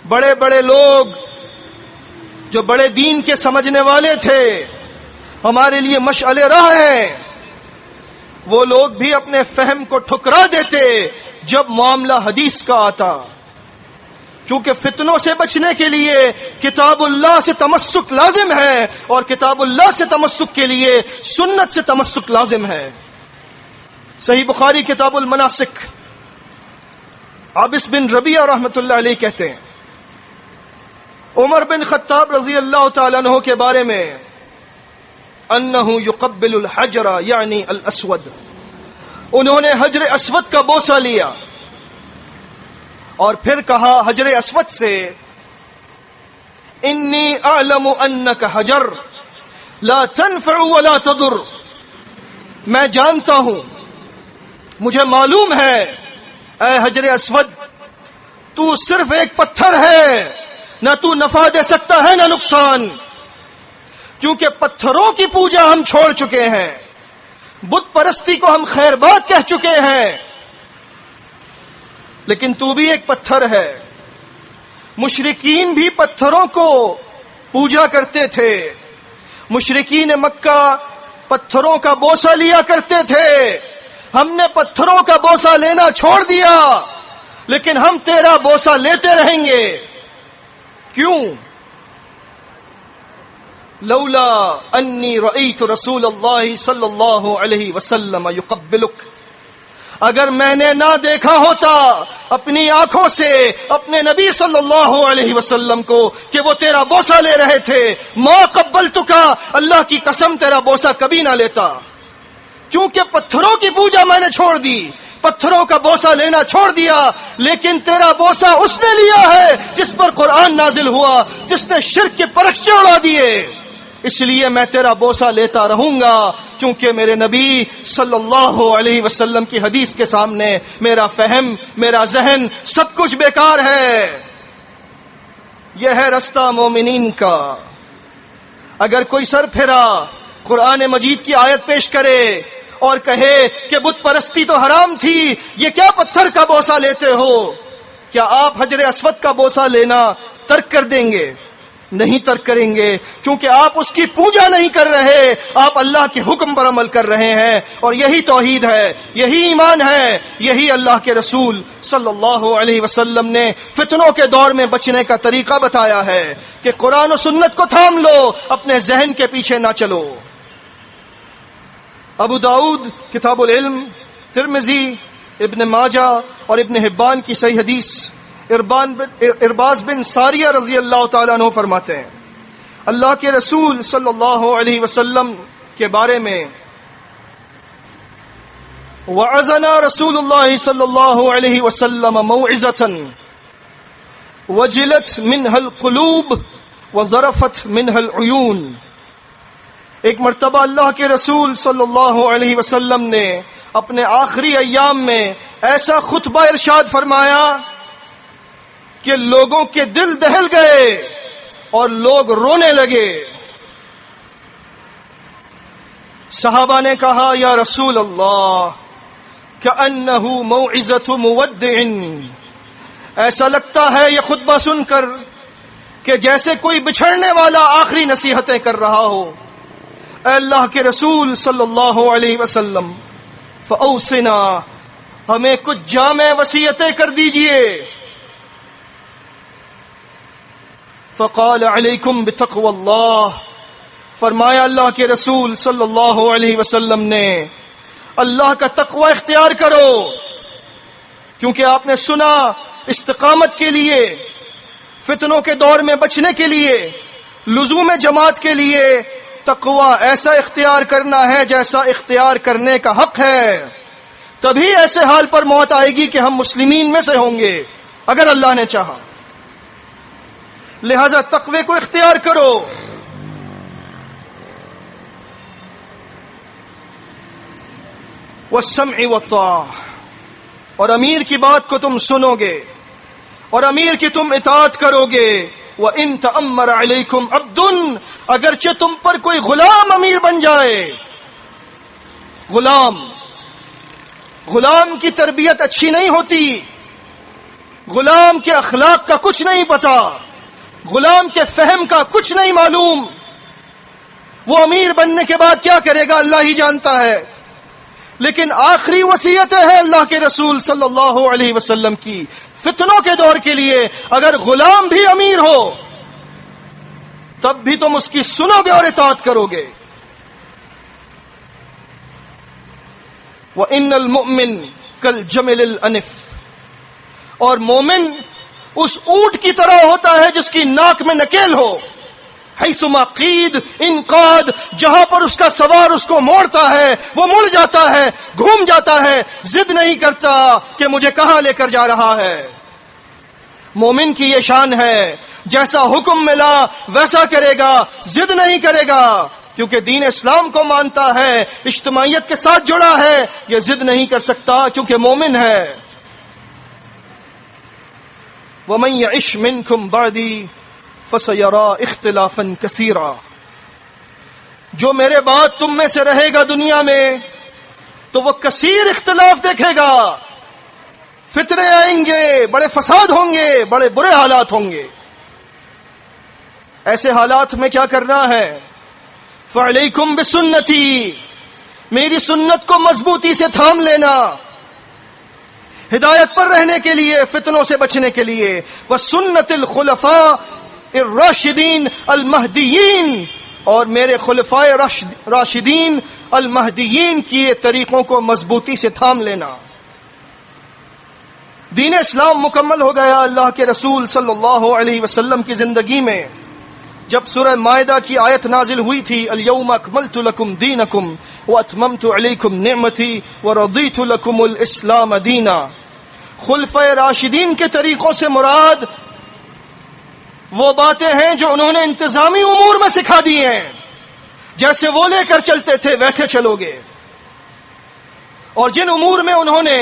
A: بڑے بڑے لوگ جو بڑے دین کے سمجھنے والے تھے، ہمارے لیے مشعل راہ ہیں، وہ لوگ بھی اپنے فہم کو ٹھکرا دیتے جب معاملہ حدیث کا آتا، کیونکہ فتنوں سے بچنے کے لیے کتاب اللہ سے تمسک لازم ہے، اور کتاب اللہ سے تمسک کے لیے سنت سے تمسک لازم ہے۔ صحیح بخاری کتاب المناسک، عابس بن ربیعہ رحمۃ اللہ علیہ کہتے ہیں، عمر بن خطاب رضی اللہ تعالیٰ عنہ کے بارے میں، انہ یقبل الحجر یعنی الاسود، انہوں نے حجر اسود کا بوسہ لیا اور پھر کہا حجر اسود سے، انی اعلم انک حجر لا تنفع ولا تضر، میں جانتا ہوں، مجھے معلوم ہے اے حجر اسود، تو صرف ایک پتھر ہے، نہ تو نفع دے سکتا ہے نہ نقصان، کیونکہ پتھروں کی پوجا ہم چھوڑ چکے ہیں، بت پرستی کو ہم خیر بات کہہ چکے ہیں، لیکن تو بھی ایک پتھر ہے۔ مشرکین بھی پتھروں کو پوجا کرتے تھے، مشرکین مکہ پتھروں کا بوسہ لیا کرتے تھے، ہم نے پتھروں کا بوسہ لینا چھوڑ دیا، لیکن ہم تیرا بوسہ لیتے رہیں گے۔ کیوں؟ لولا انی رأیت رسول اللہ صلی اللہ علیہ وسلم یقبلک، اگر میں نے نہ دیکھا ہوتا اپنی آنکھوں سے اپنے نبی صلی اللہ علیہ وسلم کو کہ وہ تیرا بوسہ لے رہے تھے، ما قبلتک، اللہ کی قسم تیرا بوسہ کبھی نہ لیتا، کیونکہ پتھروں کی پوجا میں نے چھوڑ دی، پتھروں کا بوسہ لینا چھوڑ دیا، لیکن تیرا بوسہ اس نے لیا ہے جس پر قرآن نازل ہوا، جس نے شرک کے پرخچے اڑا دیے، اس لیے میں تیرا بوسہ لیتا رہوں گا، کیونکہ میرے نبی صلی اللہ علیہ وسلم کی حدیث کے سامنے میرا فہم، میرا ذہن، سب کچھ بیکار ہے۔ یہ ہے رستہ مومنین کا۔ اگر کوئی سر پھرا قرآن مجید کی آیت پیش کرے اور کہے کہ بت پرستی تو حرام تھی، یہ کیا پتھر کا بوسہ لیتے ہو، کیا آپ حجر اسود کا بوسہ لینا ترک کر دیں گے؟ نہیں ترک کریں گے، کیونکہ آپ اس کی پوجا نہیں کر رہے، آپ اللہ کے حکم پر عمل کر رہے ہیں، اور یہی توحید ہے، یہی ایمان ہے، یہی اللہ کے رسول صلی اللہ علیہ وسلم نے فتنوں کے دور میں بچنے کا طریقہ بتایا ہے کہ قرآن و سنت کو تھام لو، اپنے ذہن کے پیچھے نہ چلو۔ ابو داؤد کتاب العلم، ترمذی، ابن ماجہ اور ابن حبان کی صحیح حدیث، ارباز بن ساریہ رضی اللہ تعالیٰ عنہ فرماتے ہیں، اللہ کے رسول صلی اللہ علیہ وسلم کے بارے میں، وعظنا رسول اللہ صلی اللہ علیہ وسلم موعظة وجلت منها القلوب وظرفت منها العیون۔ ایک مرتبہ اللہ کے رسول صلی اللہ علیہ وسلم نے اپنے آخری ایام میں ایسا خطبہ ارشاد فرمایا کہ لوگوں کے دل دہل گئے اور لوگ رونے لگے۔ صحابہ نے کہا یا رسول اللہ کأنہ موعظة مودع، ایسا لگتا ہے یہ خطبہ سن کر کہ جیسے کوئی بچھڑنے والا آخری نصیحتیں کر رہا ہو۔ اے اللہ کے رسول صلی اللہ علیہ وسلم فاوصنا، ہمیں کچھ جامع وصیتیں کر دیجئے۔ فقال علیکم بتقوی اللہ فرمایا اللہ کے رسول صلی اللہ علیہ وسلم نے اللہ کا تقوی اختیار کرو، کیونکہ آپ نے سنا استقامت کے لیے، فتنوں کے دور میں بچنے کے لیے، لزوم جماعت کے لیے تقوی ایسا اختیار کرنا ہے جیسا اختیار کرنے کا حق ہے، تبھی ایسے حال پر موت آئے گی کہ ہم مسلمین میں سے ہوں گے اگر اللہ نے چاہا۔ لہذا تقوی کو اختیار کرو۔ والسمع والطاعہ، اور امیر کی بات کو تم سنو گے اور امیر کی تم اطاعت کرو گے۔ وَإِن تَأَمَّرَ عَلَيْكُمْ عَبْدٌ، اگرچہ تم پر کوئی غلام امیر بن جائے۔ غلام کی تربیت اچھی نہیں ہوتی، غلام کے اخلاق کا کچھ نہیں پتا، غلام کے فہم کا کچھ نہیں معلوم، وہ امیر بننے کے بعد کیا کرے گا اللہ ہی جانتا ہے۔ لیکن آخری وصیتیں ہیں اللہ کے رسول صلی اللہ علیہ وسلم کی فتنوں کے دور کے لیے، اگر غلام بھی امیر ہو تب بھی تم اس کی سنو گے اور اطاعت کرو گے۔ وَإِنَّ الْمُؤْمِنَ كَالْجَمَلِ الْأَنِفِ، اور مومن اس اونٹ کی طرح ہوتا ہے جس کی ناک میں نکیل ہو، حیثما قید انقاد، جہاں پر اس کا سوار اس کو موڑتا ہے وہ مڑ جاتا ہے، گھوم جاتا ہے، ضد نہیں کرتا کہ مجھے کہاں لے کر جا رہا ہے۔ مومن کی یہ شان ہے، جیسا حکم ملا ویسا کرے گا، ضد نہیں کرے گا، کیونکہ دین اسلام کو مانتا ہے، اجتماعیت کے ساتھ جڑا ہے، یہ ضد نہیں کر سکتا کیونکہ مومن ہے۔ وَمَن يَعِشْ مِنكُم بَعْدِي فَسَيَرَىٰ اخْتِلَافًا كَثِيرًا، جو میرے بعد تم میں سے رہے گا دنیا میں تو وہ کثیر اختلاف دیکھے گا، فتنے آئیں گے، بڑے فساد ہوں گے، بڑے برے حالات ہوں گے۔ ایسے حالات میں کیا کرنا ہے؟ فَعَلَيْكُمْ بِسُنَّتِي، میری سنت کو مضبوطی سے تھام لینا، ہدایت پر رہنے کے لیے، فتنوں سے بچنے کے لیے۔ وَسُنَّةِ الْخُلَفَاءِ الراشدین المہدیین، اور میرے خلفائے راشدین المہدیین کی طریقوں کو مضبوطی سے تھام لینا۔ دین اسلام مکمل ہو گیا اللہ کے رسول صلی اللہ علیہ وسلم کی زندگی میں جب سورہ مائدہ کی آیت نازل ہوئی تھی، الیوم اکملت لکم دینکم واتممت علیکم نعمتی ورضیت لکم الاسلام دینا۔ خلفائے راشدین کے طریقوں سے مراد وہ باتیں ہیں جو انہوں نے انتظامی امور میں سکھا دی ہیں، جیسے وہ لے کر چلتے تھے ویسے چلو گے، اور جن امور میں انہوں نے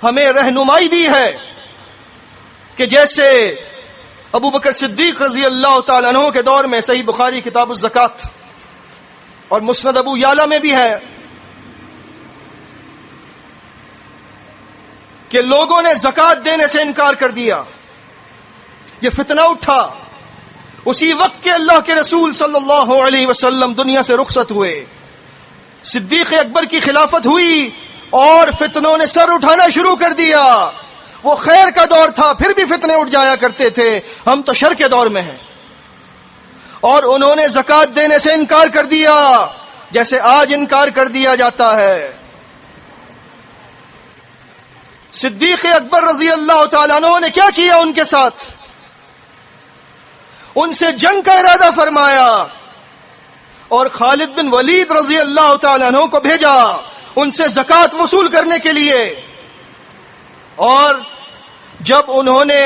A: ہمیں رہنمائی دی ہے کہ جیسے ابو بکر صدیق رضی اللہ تعالیٰ عنہ کے دور میں، صحیح بخاری کتاب الزکوٰۃ اور مسند ابو یعلا میں بھی ہے کہ لوگوں نے زکوٰۃ دینے سے انکار کر دیا، یہ فتنہ اٹھا۔ اسی وقت کے اللہ کے رسول صلی اللہ علیہ وسلم دنیا سے رخصت ہوئے، صدیق اکبر کی خلافت ہوئی اور فتنوں نے سر اٹھانا شروع کر دیا۔ وہ خیر کا دور تھا، پھر بھی فتنے اٹھ جایا کرتے تھے، ہم تو شر کے دور میں ہیں، اور انہوں نے زکوٰۃ دینے سے انکار کر دیا جیسے آج انکار کر دیا جاتا ہے۔ صدیق اکبر رضی اللہ تعالیٰ عنہ نے کیا کیا ان کے ساتھ؟ ان سے جنگ کا ارادہ فرمایا اور خالد بن ولید رضی اللہ تعالیٰ عنہ کو بھیجا ان سے زکوٰۃ وصول کرنے کے لیے۔ اور جب انہوں نے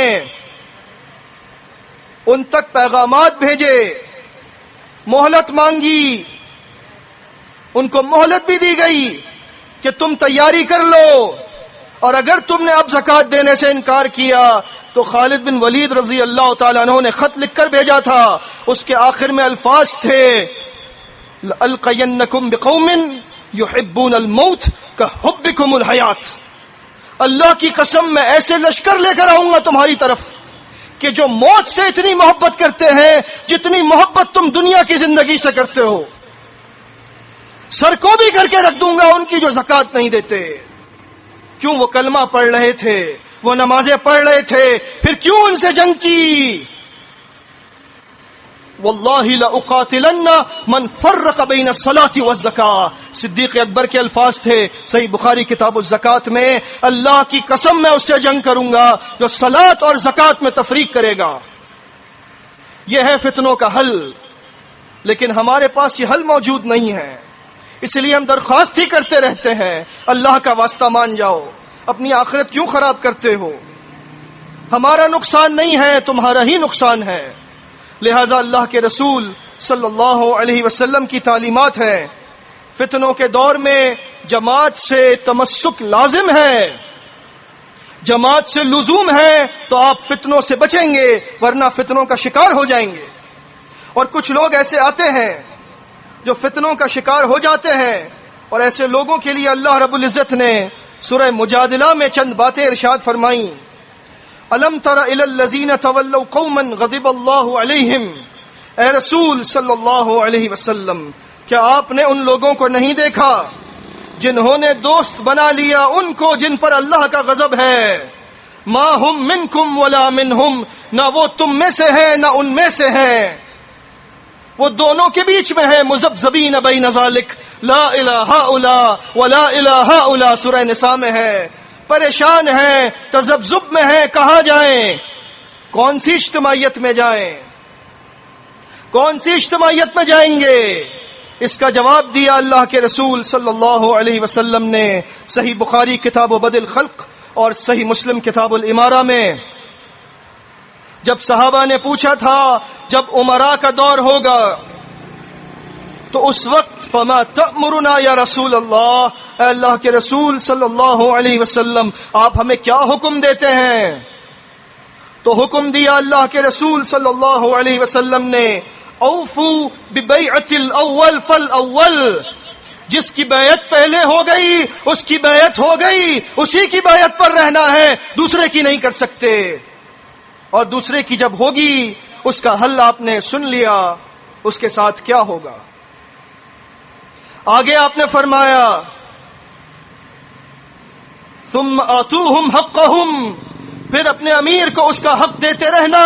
A: ان تک پیغامات بھیجے، مہلت مانگی، ان کو مہلت بھی دی گئی کہ تم تیاری کر لو، اور اگر تم نے اب زکوٰۃ دینے سے انکار کیا تو خالد بن ولید رضی اللہ تعالیٰ عنہ نے خط لکھ کر بھیجا تھا، اس کے آخر میں الفاظ تھے لَأَلْقَيَنَّكُمْ بِقَوْمٍ يُحِبُّونَ الْمَوْتَ كَحُبِّكُمُ الْحَيَاةَ، اللہ کی قسم میں ایسے لشکر لے کر آؤں گا تمہاری طرف کہ جو موت سے اتنی محبت کرتے ہیں جتنی محبت تم دنیا کی زندگی سے کرتے ہو، سر کو بھی کر کے رکھ دوں گا ان کی جو زکوٰۃ نہیں دیتے۔ کیوں؟ وہ کلمہ پڑھ رہے تھے، وہ نمازیں پڑھ رہے تھے، پھر کیوں ان سے جنگ کی؟ واللہ لأقاتلن من فرق بین الصلاۃ والزکاۃ، صدیق اکبر کے الفاظ تھے صحیح بخاری کتاب الزکاۃ میں، اللہ کی قسم میں اس سے جنگ کروں گا جو صلاۃ اور زکاۃ میں تفریق کرے گا۔ یہ ہے فتنوں کا حل، لیکن ہمارے پاس یہ حل موجود نہیں ہے، اس لیے ہم درخواست ہی کرتے رہتے ہیں، اللہ کا واسطہ مان جاؤ، اپنی آخرت کیوں خراب کرتے ہو؟ ہمارا نقصان نہیں ہے، تمہارا ہی نقصان ہے۔ لہذا اللہ کے رسول صلی اللہ علیہ وسلم کی تعلیمات ہے، فتنوں کے دور میں جماعت سے تمسک لازم ہے، جماعت سے لزوم ہے، تو آپ فتنوں سے بچیں گے، ورنہ فتنوں کا شکار ہو جائیں گے۔ اور کچھ لوگ ایسے آتے ہیں جو فتنوں کا شکار ہو جاتے ہیں، اور ایسے لوگوں کے لیے اللہ رب العزت نے سورہ مجادلہ میں چند باتیں ارشاد فرمائیں۔ الم تر الی الذین تولوا قوما غضب اللہ علیہم، اے رسول صلی اللہ علیہ وسلم کیا آپ نے ان لوگوں کو نہیں دیکھا جنہوں نے دوست بنا لیا ان کو جن پر اللہ کا غضب ہے؟ ما ہم منکم ولا منہم، نہ وہ تم میں سے ہیں نہ ان میں سے ہیں، وہ دونوں کے بیچ میں ہے، مذبذبین بین ذالک، لا الہ ہؤلاء ولا الہ ہؤلاء سورہ نساء میں ہے، پریشان ہیں، تذبذب میں ہیں، کہاں جائیں؟ کون سی اجتماعیت میں جائیں؟ کون سی اجتماعیت میں جائیں گے؟ اس کا جواب دیا اللہ کے رسول صلی اللہ علیہ وسلم نے صحیح بخاری کتاب و بدء الخلق اور صحیح مسلم کتاب الامارہ میں۔ جب صحابہ نے پوچھا تھا جب امراء کا دور ہوگا تو اس وقت فما تأمرنا یا رسول اللہ، اے اللہ کے رسول صلی اللہ علیہ وسلم آپ ہمیں کیا حکم دیتے ہیں؟ تو حکم دیا اللہ کے رسول صلی اللہ علیہ وسلم نے، اوفو ببیعت الاول فالاول، جس کی بیعت پہلے ہو گئی اس کی بیعت ہو گئی، اسی کی بیعت پر رہنا ہے، دوسرے کی نہیں کر سکتے، اور دوسرے کی جب ہوگی اس کا حل آپ نے سن لیا، اس کے ساتھ کیا ہوگا؟ آگے آپ نے فرمایا ثم آتوہم حقہم، پھر اپنے امیر کو اس کا حق دیتے رہنا،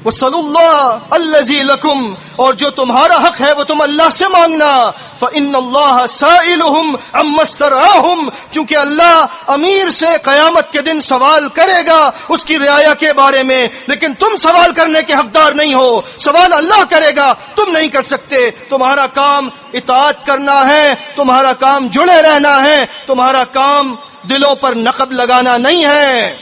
A: وصلوا اللہ الذی لکم، اور جو تمہارا حق ہے وہ تم اللہ سے مانگنا، فإن اللہ سائلہم عما استرعاہم، کیونکہ اللہ امیر سے قیامت کے دن سوال کرے گا اس کی رعایا کے بارے میں، لیکن تم سوال کرنے کے حقدار نہیں ہو، سوال اللہ کرے گا، تم نہیں کر سکتے، تمہارا کام اطاعت کرنا ہے، تمہارا کام جڑے رہنا ہے، تمہارا کام دلوں پر نقب لگانا نہیں ہے۔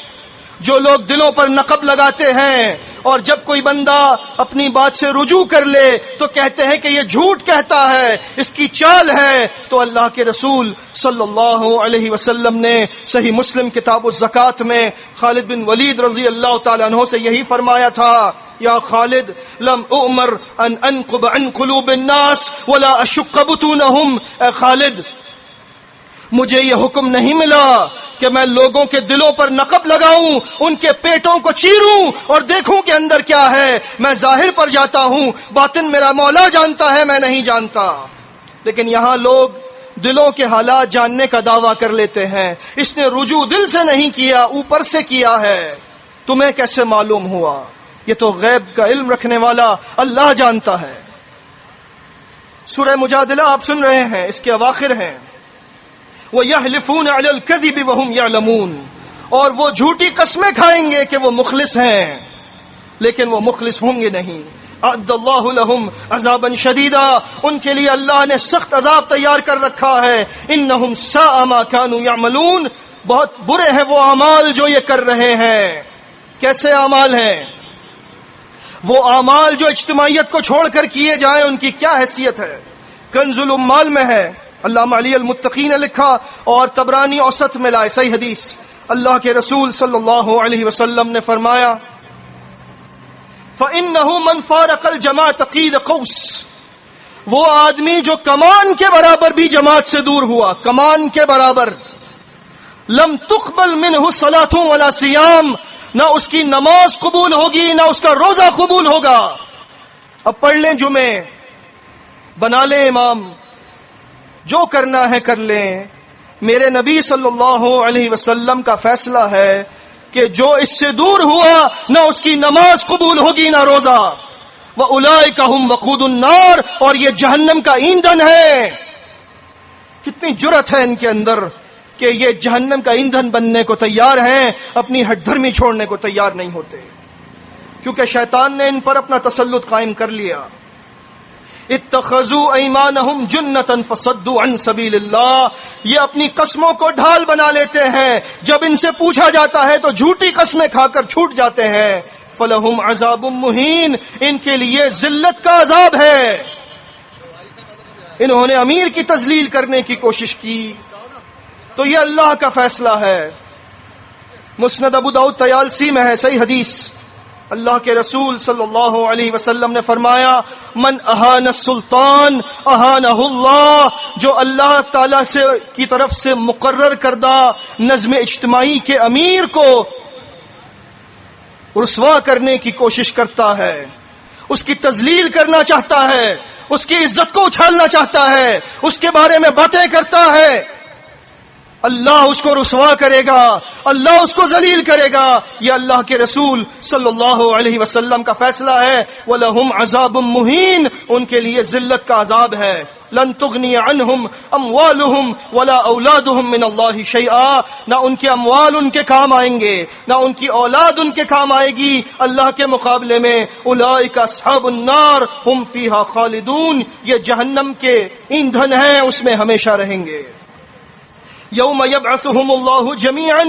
A: جو لوگ دلوں پر نقب لگاتے ہیں اور جب کوئی بندہ اپنی بات سے رجوع کر لے تو کہتے ہیں کہ یہ جھوٹ کہتا ہے، اس کی چال ہے، تو اللہ کے رسول صلی اللہ علیہ وسلم نے صحیح مسلم کتاب الزکاۃ میں خالد بن ولید رضی اللہ تعالیٰ عنہ سے یہی فرمایا تھا، یا خالد لم اؤمر ان انقب عن قلوب الناس ولا اشق بطونہم، اے خالد مجھے یہ حکم نہیں ملا کہ میں لوگوں کے دلوں پر نقب لگاؤں، ان کے پیٹوں کو چیروں اور دیکھوں کہ اندر کیا ہے، میں ظاہر پر جاتا ہوں، باطن میرا مولا جانتا ہے، میں نہیں جانتا۔ لیکن یہاں لوگ دلوں کے حالات جاننے کا دعویٰ کر لیتے ہیں، اس نے رجوع دل سے نہیں کیا، اوپر سے کیا ہے، تمہیں کیسے معلوم ہوا؟ یہ تو غیب کا علم رکھنے والا اللہ جانتا ہے۔ سورہ مجادلہ آپ سن رہے ہیں، اس کے اواخر ہیں وَيَحْلِفُونَ عَلَى الْكَذِبِ وَهُمْ يَعْلَمُونَ، اور وہ جھوٹی قسمیں کھائیں گے کہ وہ مخلص ہیں لیکن وہ مخلص ہوں گے نہیں۔ اعد اللہ لہم عذابا شدیدا، ان کے لیے اللہ نے سخت عذاب تیار کر رکھا ہے۔ انہم ساء ما كانوا يعملون، بہت برے ہیں وہ اعمال جو یہ کر رہے ہیں۔ کیسے اعمال ہیں؟ وہ اعمال جو اجتماعیت کو چھوڑ کر کیے جائیں، ان کی کیا حیثیت ہے؟ کنز الامال میں ہے، علامہ علی المتقی نے لکھا اور طبرانی اوسط میں لائے صحیح حدیث، اللہ کے رسول صلی اللہ علیہ وسلم نے فرمایا فَإِنَّهُ مَنْ فَارَقَ الْجَمَاعَةَ قِيدَ قَوْسٍ، وہ آدمی جو کمان کے برابر بھی جماعت سے دور ہوا، کمان کے برابر، لم تقبل منہ صلاۃ ولا صیام، نہ اس کی نماز قبول ہوگی نہ اس کا روزہ قبول ہوگا۔ اب پڑھ لیں جمعے، بنا لیں امام، جو کرنا ہے کر لیں، میرے نبی صلی اللہ علیہ وسلم کا فیصلہ ہے کہ جو اس سے دور ہوا نہ اس کی نماز قبول ہوگی نہ روزہ۔ وَأُولَئِكَ هُمْ وَقُودُ النَّارِ، اور یہ جہنم کا ایندھن ہے۔ کتنی جرأت ہے ان کے اندر کہ یہ جہنم کا ایندھن بننے کو تیار ہیں، اپنی ہٹ دھرمی چھوڑنے کو تیار نہیں ہوتے، کیونکہ شیطان نے ان پر اپنا تسلط قائم کر لیا۔ اتخذوا ایمانہم جنۃ فصدوا عن سبیل اللہ، یہ اپنی قسموں کو ڈھال بنا لیتے ہیں، جب ان سے پوچھا جاتا ہے تو جھوٹی قسمیں کھا کر چھوٹ جاتے ہیں۔ فلہم عذاب مہین، ان کے لیے ذلت کا عذاب ہے۔ انہوں نے امیر کی تذلیل کرنے کی کوشش کی تو یہ اللہ کا فیصلہ ہے۔ مسند ابو داؤد طیالسی میں ہے صحیح حدیث، اللہ کے رسول صلی اللہ علیہ وسلم نے فرمایا، من اہان السلطان اہانہ اللہ، جو اللہ تعالی سے کی طرف سے مقرر کردہ نظم اجتماعی کے امیر کو رسوا کرنے کی کوشش کرتا ہے، اس کی تذلیل کرنا چاہتا ہے، اس کی عزت کو اچھالنا چاہتا ہے، اس کے بارے میں باتیں کرتا ہے، اللہ اس کو رسوا کرے گا، اللہ اس کو ذلیل کرے گا۔ یہ اللہ کے رسول صلی اللہ علیہ وسلم کا فیصلہ ہے۔ وَلَهُمْ عَذَابٌ مُّهِينٌ، ان کے لیے ذلت کا عذاب ہے۔ لَن تُغْنِيَ عَنْهُمْ أَمْوَالُهُمْ وَلَا أَوْلَادُهُمْ مِنَ اللَّهِ شَيْئًا، نہ ان کے اموال ان کے کام آئیں گے، نہ ان کی اولاد ان کے کام آئے گی اللہ کے مقابلے میں۔ أُولَٰئِكَ أَصْحَابُ النَّارِ هُمْ فِيهَا خَالِدُونَ، یہ جہنم کے ایندھن ہیں، اس میں ہمیشہ رہیں گے۔ یوم یبعثہم اللہ جمیعا،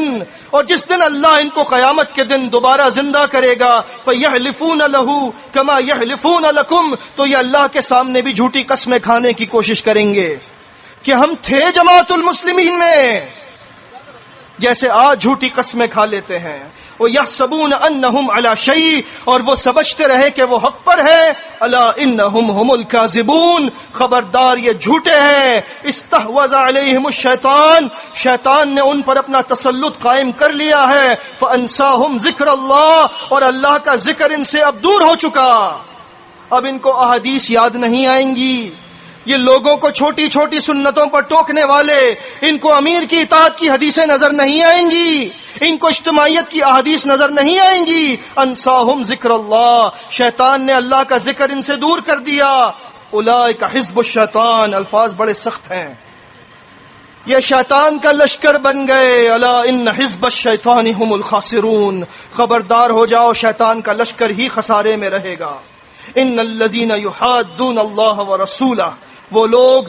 A: اور جس دن اللہ ان کو قیامت کے دن دوبارہ زندہ کرے گا، فیحلفون لہ کما یحلفون لکم، تو یہ اللہ کے سامنے بھی جھوٹی قسمیں کھانے کی کوشش کریں گے کہ ہم تھے جماعت المسلمین میں، جیسے آج جھوٹی قسمیں کھا لیتے ہیں۔ وَيَحْسَبُونَ أَنَّهُمْ عَلَى شَيْءٍ، اور وہ سمجھتے رہے کہ وہ حق پر ہے۔ أَلَا إِنَّهُمْ هُمُ الْكَاذِبُونَ، خبردار یہ جھوٹے ہیں۔ استحوذ علیہم الشیطان، شیطان نے ان پر اپنا تسلط قائم کر لیا ہے۔ فَأَنْسَاهُمْ ذِكْرَ اللَّهِ، اور اللہ کا ذکر ان سے اب دور ہو چکا، اب ان کو احادیث یاد نہیں آئیں گی۔ یہ لوگوں کو چھوٹی چھوٹی سنتوں پر ٹوکنے والے، ان کو امیر کی اطاعت کی حدیثیں نظر نہیں آئیں گی، ان کو اجتماعیت کی احادیث نظر نہیں آئیں گی۔ انساہم ذکر اللہ، شیطان نے اللہ کا ذکر ان سے دور کر دیا۔ اولئک حزب الشیطان، الفاظ بڑے سخت ہیں، یہ شیطان کا لشکر بن گئے۔ الا ان حزب الشیطان هم الخاسرون، خبردار ہو جاؤ شیطان کا لشکر ہی خسارے میں رہے گا۔ ان الذین یحادون اللہ ورسولہ، وہ لوگ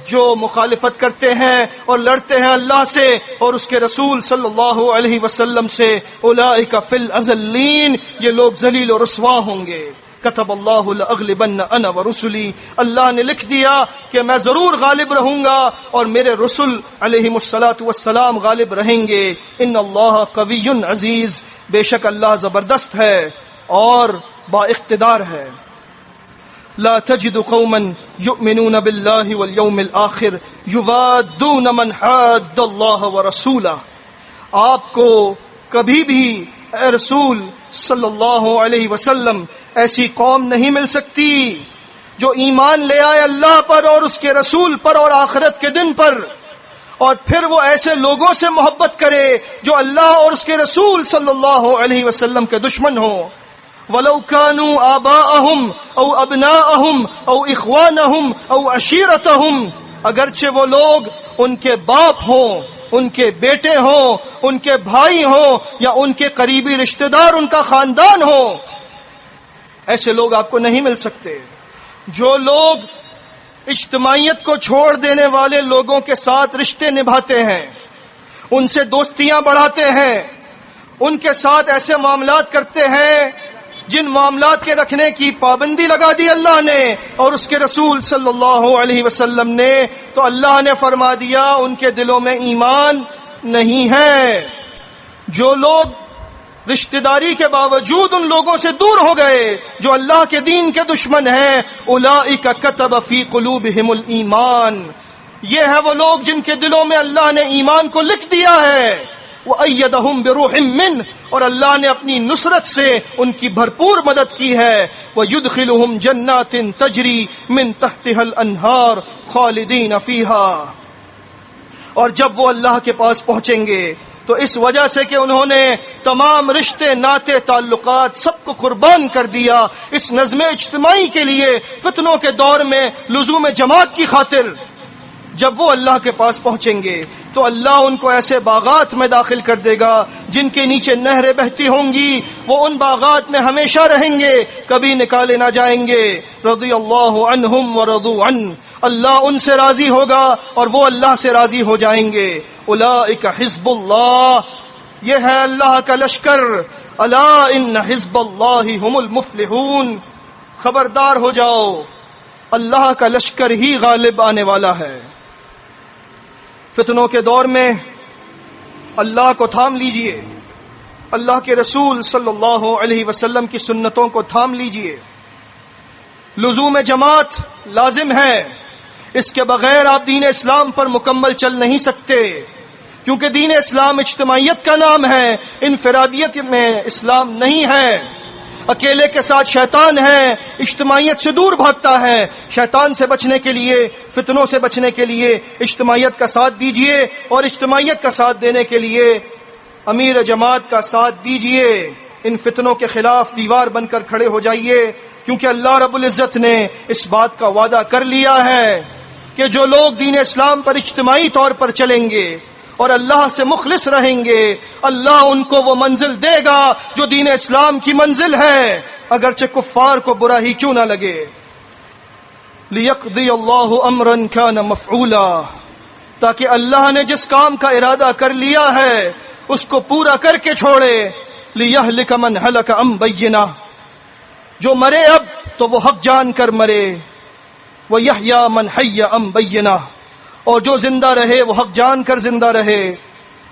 A: جو مخالفت کرتے ہیں اور لڑتے ہیں اللہ سے اور اس کے رسول صلی اللہ علیہ وسلم سے، اولئک فی الاذلین، یہ لوگ ذلیل و رسوا ہوں گے۔ کتب اللہ لأغلبن انا ورسلی، اللہ نے لکھ دیا کہ میں ضرور غالب رہوں گا اور میرے رسول علیہم الصلاۃ والسلام غالب رہیں گے۔ ان اللہ قوی عزیز، بے شک اللہ زبردست ہے اور با اقتدار ہے۔ لا تجد قوما يؤمنون بالله واليوم الآخر يوادون من حاد الله ورسوله، آپ کو کبھی بھی اے رسول صلی اللہ علیہ وسلم ایسی قوم نہیں مل سکتی جو ایمان لے آئے اللہ پر اور اس کے رسول پر اور آخرت کے دن پر، اور پھر وہ ایسے لوگوں سے محبت کرے جو اللہ اور اس کے رسول صلی اللہ علیہ وسلم کے دشمن ہوں۔ وَلَوْ كَانُوا آبَاءَهُمْ أَوْ أَبْنَاءَهُمْ أَوْ إِخْوَانَهُمْ أَوْ عَشِيرَتَهُمْ، اگرچہ وہ لوگ ان کے باپ ہوں، ان کے بیٹے ہوں، ان کے بھائی ہوں، یا ان کے قریبی رشتہ دار، ان کا خاندان ہو، ایسے لوگ آپ کو نہیں مل سکتے۔ جو لوگ اجتماعیت کو چھوڑ دینے والے لوگوں کے ساتھ رشتے نبھاتے ہیں، ان سے دوستیاں بڑھاتے ہیں، ان کے ساتھ ایسے معاملات کرتے ہیں جن معاملات کے رکھنے کی پابندی لگا دی اللہ نے اور اس کے رسول صلی اللہ علیہ وسلم نے، تو اللہ نے فرما دیا ان کے دلوں میں ایمان نہیں ہے۔ جو لوگ رشتہ داری کے باوجود ان لوگوں سے دور ہو گئے جو اللہ کے دین کے دشمن ہیں، اولئک کتب فی قلوبہم الایمان، یہ ہے وہ لوگ جن کے دلوں میں اللہ نے ایمان کو لکھ دیا ہے۔ وَأَيَّدَهُمْ بِرُوحٍ مِّنْهُ، اور اللہ نے اپنی نصرت سے ان کی بھرپور مدد کی ہے۔ وَيُدْخِلُهُمْ جَنَّاتٍ تَجْرِي مِن تَحْتِهَا الْأَنْهَارُ خَالِدِينَ فِيهَا، اور جب وہ اللہ کے پاس پہنچیں گے تو اس وجہ سے کہ انہوں نے تمام رشتے ناطے تعلقات سب کو قربان کر دیا اس نظم اجتماعی کے لیے، فتنوں کے دور میں لزوم جماعت کی خاطر، جب وہ اللہ کے پاس پہنچیں گے تو اللہ ان کو ایسے باغات میں داخل کر دے گا جن کے نیچے نہریں بہتی ہوں گی، وہ ان باغات میں ہمیشہ رہیں گے، کبھی نکالے نہ جائیں گے۔ رضی اللہ عنہم ورضوا عنہ، اللہ ان سے راضی ہوگا اور وہ اللہ سے راضی ہو جائیں گے۔ اولئک حزب اللہ، یہ ہے اللہ کا لشکر۔ الا ان حزب اللہ هم المفلحون، خبردار ہو جاؤ، اللہ کا لشکر ہی غالب آنے والا ہے۔ فتنوں کے دور میں اللہ کو تھام لیجئے، اللہ کے رسول صلی اللہ علیہ وسلم کی سنتوں کو تھام لیجئے۔ لزوم جماعت لازم ہے، اس کے بغیر آپ دین اسلام پر مکمل چل نہیں سکتے، کیونکہ دین اسلام اجتماعیت کا نام ہے، انفرادیت میں اسلام نہیں ہے۔ اکیلے کے ساتھ شیطان ہے، اجتماعیت سے دور بھاگتا ہے۔ شیطان سے بچنے کے لیے، فتنوں سے بچنے کے لیے اجتماعیت کا ساتھ دیجئے، اور اجتماعیت کا ساتھ دینے کے لیے امیر جماعت کا ساتھ دیجئے۔ ان فتنوں کے خلاف دیوار بن کر کھڑے ہو جائیے، کیونکہ اللہ رب العزت نے اس بات کا وعدہ کر لیا ہے کہ جو لوگ دین اسلام پر اجتماعی طور پر چلیں گے اور اللہ سے مخلص رہیں گے، اللہ ان کو وہ منزل دے گا جو دین اسلام کی منزل ہے، اگرچہ کفار کو برا ہی کیوں نہ لگے۔ لِيَقْضِيَ اللَّهُ أَمْرًا كَانَ مَفْعُولًا، تاکہ اللہ نے جس کام کا ارادہ کر لیا ہے اس کو پورا کر کے چھوڑے۔ لِيَهْلِكَ مَنْ هَلَكَ عَنْ بَيِّنَةٍ، جو مرے اب تو وہ حق جان کر مرے، وَيَحْيَى مَنْ حَيَّ عَنْ بَيِّنَةٍ، اور جو زندہ رہے وہ حق جان کر زندہ رہے۔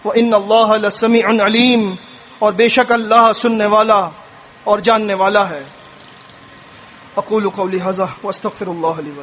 A: وَإِنَّ اللَّهَ لَسَمِيعٌ عَلِيمٌ، اور بے شک اللہ سننے والا اور جاننے والا ہے۔ اقول قولی ھذا واستغفر اللہ لی ولکم۔